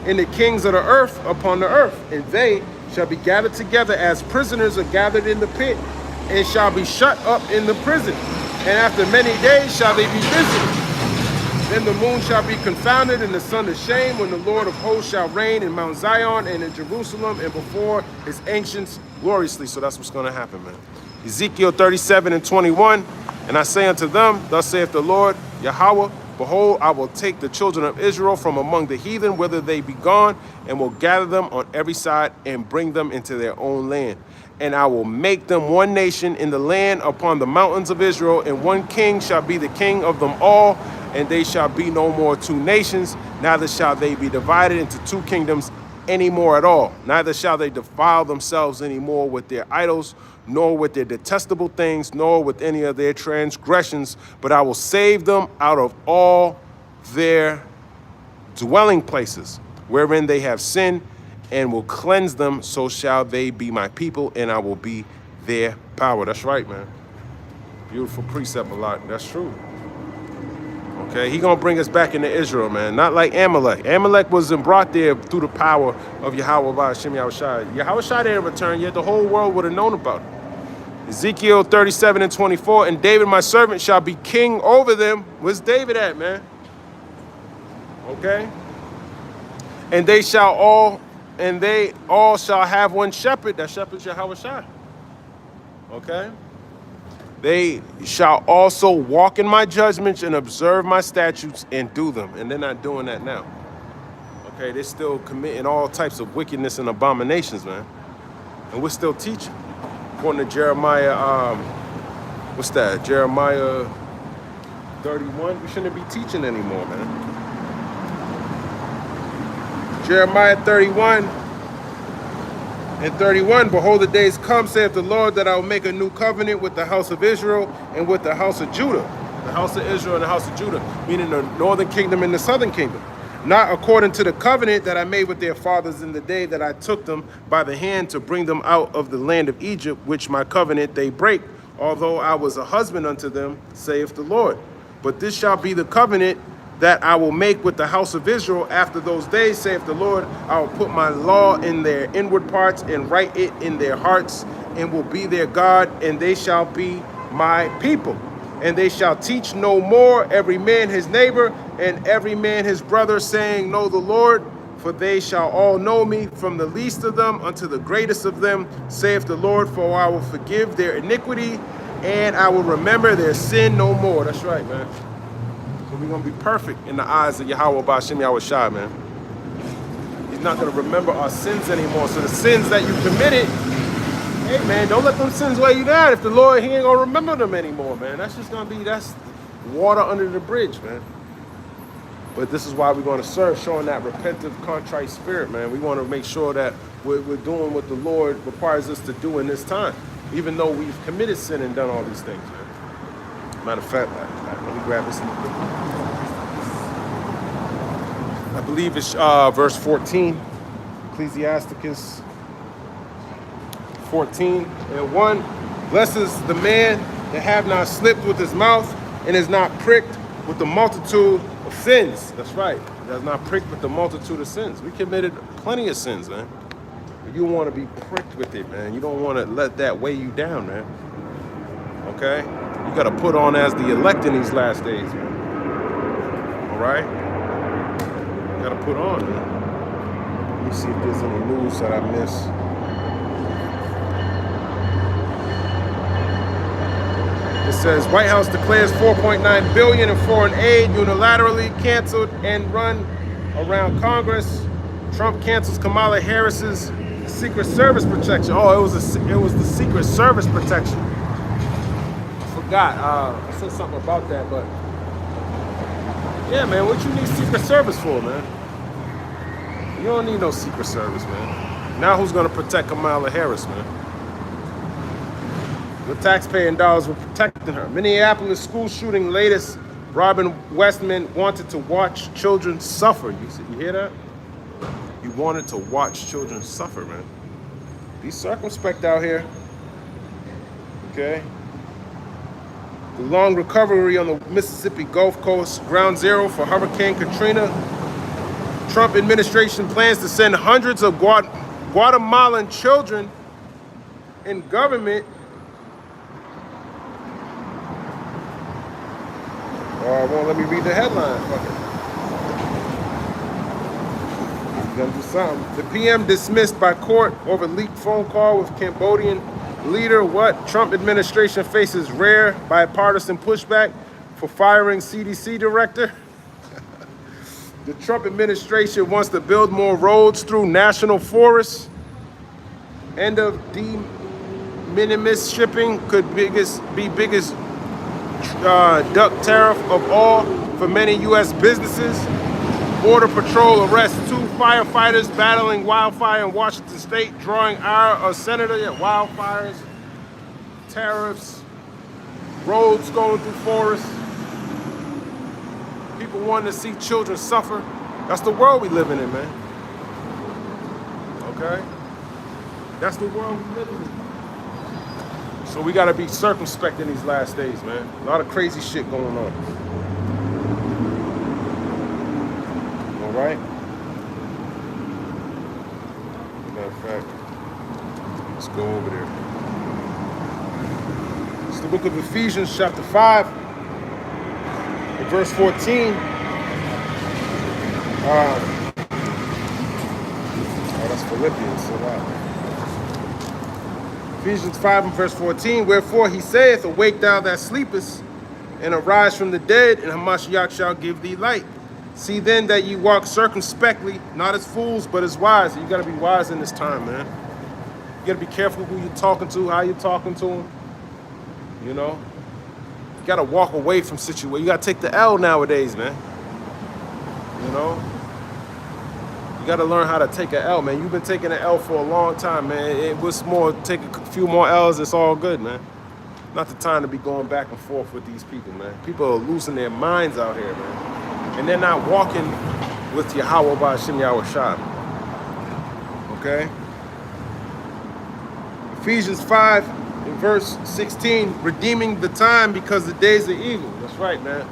And the kings of the earth upon the earth. And they shall be gathered together as prisoners are gathered in the pit, and shall be shut up in the prison. And after many days shall they be visited. Then the moon shall be confounded, and the sun to shame, when the Lord of hosts shall reign in Mount Zion and in Jerusalem, and before his ancients gloriously. So that's what's going to happen, man. Ezekiel 37:21. And I say unto them, thus saith the Lord Yahweh, behold, I will take the children of Israel from among the heathen, whither they be gone, and will gather them on every side, and bring them into their own land. And I will make them one nation in the land upon the mountains of Israel, and one king shall be the king of them all, and they shall be no more two nations, neither shall they be divided into two kingdoms any more at all. Neither shall they defile themselves any more with their idols, nor with their detestable things, nor with any of their transgressions, but I will save them out of all their dwelling places, wherein they have sinned, and will cleanse them, so shall they be my people, and I will be their power. That's right, man. Beautiful precept a lot. That's true. Okay, he gonna bring us back into Israel, man. Not like Amalek. Amalek wasn't brought there through the power of Yahweh by Hashem Yahushua. Yahushua didn't return yet. The whole world would have known about it. Ezekiel 37:24. And David my servant shall be king over them. Where's David at, man? Okay. And they all shall have one shepherd. That shepherd's Yahushua. Okay. They shall also walk in my judgments and observe my statutes and do them. And they're not doing that now. Okay, they're still committing all types of wickedness and abominations, man. And we're still teaching. According to Jeremiah, what's that? Jeremiah 31. We shouldn't be teaching anymore, man. Jeremiah 31:31, behold, the days come, saith the Lord, that I will make a new covenant with the house of Israel and with the house of Judah. The house of Israel and the house of Judah, meaning the northern kingdom and the southern kingdom. Not according to the covenant that I made with their fathers in the day that I took them by the hand to bring them out of the land of Egypt, which my covenant they break, although I was a husband unto them, saith the Lord. But this shall be the covenant that I will make with the house of Israel after those days, saith the Lord. I will put my law in their inward parts and write it in their hearts, and will be their God, and they shall be my people. And they shall teach no more every man his neighbor and every man his brother, saying, know the Lord, for they shall all know me, from the least of them unto the greatest of them, saith the Lord. For I will forgive their iniquity and I will remember their sin no more. That's right, man. So we're going to be perfect in the eyes of Yahweh Ba'ashem Yahushua, man. He's not going to remember our sins anymore. So the sins that you committed, hey, man, don't let them sins weigh you down. If the Lord, he ain't going to remember them anymore, man. That's just going to be, that's water under the bridge, man. But this is why we're going to serve, showing that repentant, contrite spirit, man. We want to make sure that we're doing what the Lord requires us to do in this time, even though we've committed sin and done all these things, man. Matter of fact, let me grab this. I believe it's verse 14, Ecclesiasticus 14:1. Blessed is the man that have not slipped with his mouth and is not pricked with the multitude of sins. That's right. Does not prick with the multitude of sins. We committed plenty of sins, man. But you want to be pricked with it, man. You don't want to let that weigh you down, man. Okay? You got to put on as the elect in these last days, man. All right? You got to put on, man. Let me see if there's any news that I missed. It says White House declares $4.9 billion in foreign aid unilaterally canceled and run around Congress. Trump cancels Kamala Harris's Secret Service protection. Oh, it was the Secret Service protection. I forgot. I said something about that, but yeah, man, what you need Secret Service for, man? You don't need no Secret Service, man. Now who's gonna protect Kamala Harris, man? The taxpaying dollars were protecting her. Minneapolis school shooting latest. Robin Westman wanted to watch children suffer. You hear that? You wanted to watch children suffer, man. Be circumspect out here. Okay? The long recovery on the Mississippi Gulf Coast. Ground zero for Hurricane Katrina. Trump administration plans to send hundreds of Guatemalan children in government. Oh, it won't let me read the headline. Fuck it. He's gonna do something. The PM dismissed by court over leaked phone call with Cambodian leader. What? Trump administration faces rare bipartisan pushback for firing CDC director. The Trump administration wants to build more roads through national forests. End of de minimis shipping could be biggest duck tariff of all for many U.S. businesses. Border Patrol arrests 2 firefighters battling wildfire in Washington State, drawing ire of Senator. Yeah, wildfires, tariffs, roads going through forests. People wanting to see children suffer. That's the world we living in, man. Okay? That's the world we living in. So we gotta be circumspect in these last days, man. A lot of crazy shit going on. All right? Matter of fact, let's go over there. It's the book of Ephesians, chapter 5, and verse 14. Oh, that's Philippians, so wow. Ephesians 5 and verse 14, wherefore he saith, awake thou that sleepest, and arise from the dead, and Hamashiach shall give thee light. See then that ye walk circumspectly, not as fools, but as wise. You gotta be wise in this time, man. You gotta be careful who you're talking to, how you're talking to them. You know? You gotta walk away from situations. You gotta take the L nowadays, man. You know? You got to learn how to take an L, man. You've been taking an L for a long time, man. It was more, take a few more L's, it's all good, man. Not the time to be going back and forth with these people, man. People are losing their minds out here, man. And they're not walking with Yahweh Ba'ashem Yahushua. Okay? Ephesians 5 in verse 16, redeeming the time because the days are evil. That's right, man.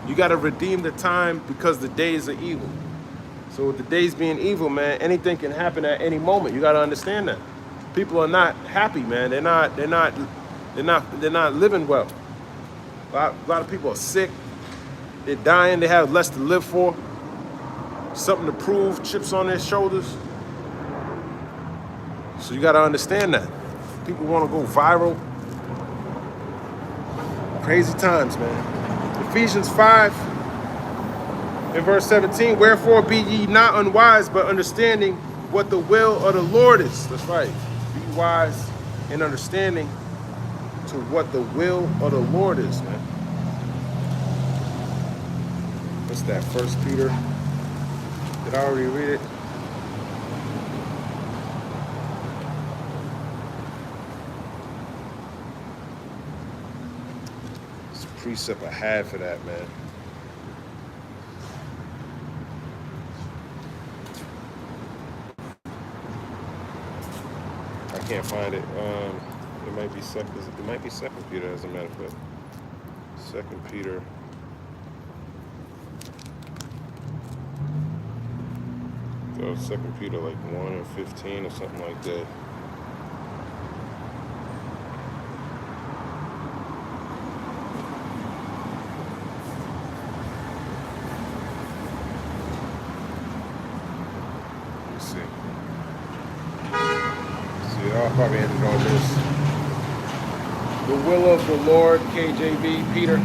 You got to redeem the time because the days are evil. So with the days being evil, man, anything can happen at any moment. You got to understand that. People are not happy, man. They're not living well. A lot of people are sick. They're dying. They have less to live for. Something to prove, chips on their shoulders. So you got to understand that. People want to go viral. Crazy times, man. Ephesians 5 in verse 17, wherefore be ye not unwise, but understanding what the will of the Lord is. That's right. Be wise in understanding to what the will of the Lord is, man. What's that? 1 Peter. Did I already read it? It's a precept I had for that, man. I can't find it. It might be second. It might be 2 Peter, as a matter of fact. 2 Peter. So 2 Peter like 1 and 15 or something like that. Let's see. See, I'll probably end it on this. The will of the Lord, KJV, Peter.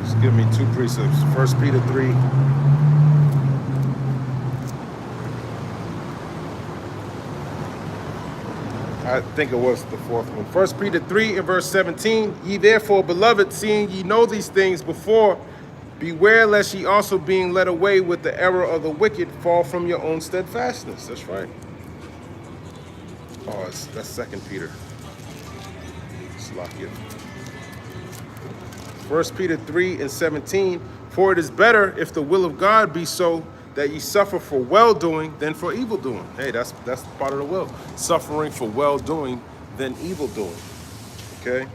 Just give me two precepts. 1 Peter 3. I think it was the fourth one. 1 Peter 3 and verse 17. Ye therefore, beloved, seeing ye know these things before, beware lest ye also being led away with the error of the wicked fall from your own steadfastness. That's right. Oh, that's 2 Peter. Slakia. 1 Peter 3 and 17. For it is better if the will of God be so that ye suffer for well-doing than for evil-doing. Hey, that's part of the will. Suffering for well-doing than evil-doing. Okay?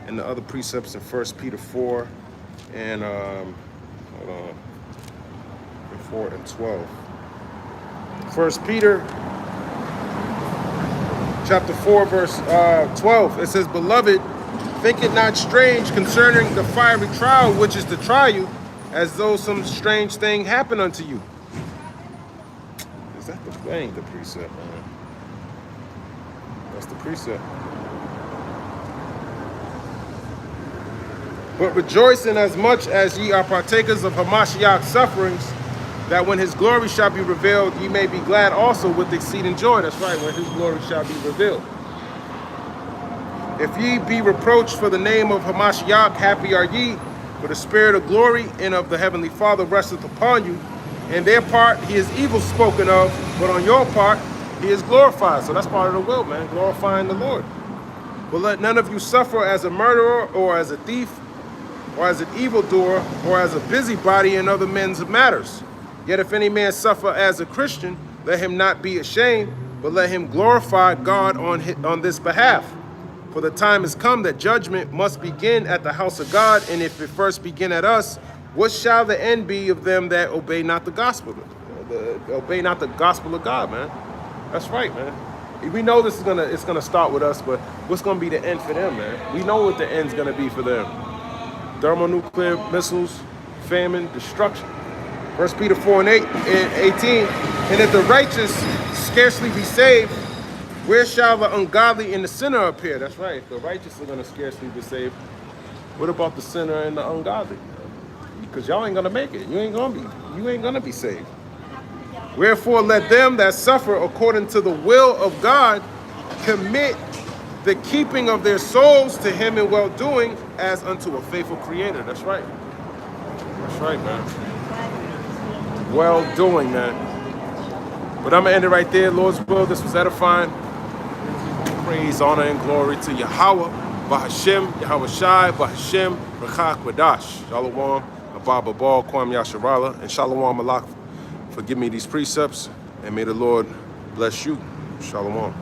And the other precepts in 1 Peter 4 and, hold on, 4 and 12. 1 Peter chapter 4, verse 12. It says, beloved, think it not strange concerning the fiery trial which is to try you, as though some strange thing happened unto you. Is that the thing, the precept, man? That's the precept. But rejoice in as much as ye are partakers of Hamashiach's sufferings, that when his glory shall be revealed, ye may be glad also with exceeding joy. That's right, when his glory shall be revealed. If ye be reproached for the name of Hamashiach, happy are ye, for the spirit of glory and of the heavenly Father resteth upon you. In their part, he is evil spoken of, but on your part, he is glorified. So that's part of the will, man, glorifying the Lord. But let none of you suffer as a murderer, or as a thief, or as an evildoer, or as a busybody in other men's matters. Yet if any man suffer as a Christian, let him not be ashamed, but let him glorify God on this behalf. For the time is come that judgment must begin at the house of God, and if it first begin at us, what shall the end be of them that obey not the gospel? Obey not the gospel of God, man. That's right, man. We know this is it's gonna start with us, but what's gonna be the end for them, man? We know what the end's gonna be for them. Thermonuclear missiles, famine, destruction. 1 Peter 4 and 18. And if the righteous scarcely be saved, where shall the ungodly and the sinner appear? That's right. If the righteous are going to scarcely be saved, what about the sinner and the ungodly? Because y'all ain't going to make it. You ain't going to be saved. Wherefore let them that suffer according to the will of God commit the keeping of their souls to him in well-doing as unto a faithful creator. That's right. That's right, man. Well-doing, man. But I'm going to end it right there. Lord's will, this was edifying. Praise, honor, and glory to Yahweh, Bahashem, Yahweh Shai, Bahashem, Rechak Wadash. Shalom, Abba Bal, Kwam Yasharala, and Shalom Malak. Forgive me these precepts, and may the Lord bless you. Shalom.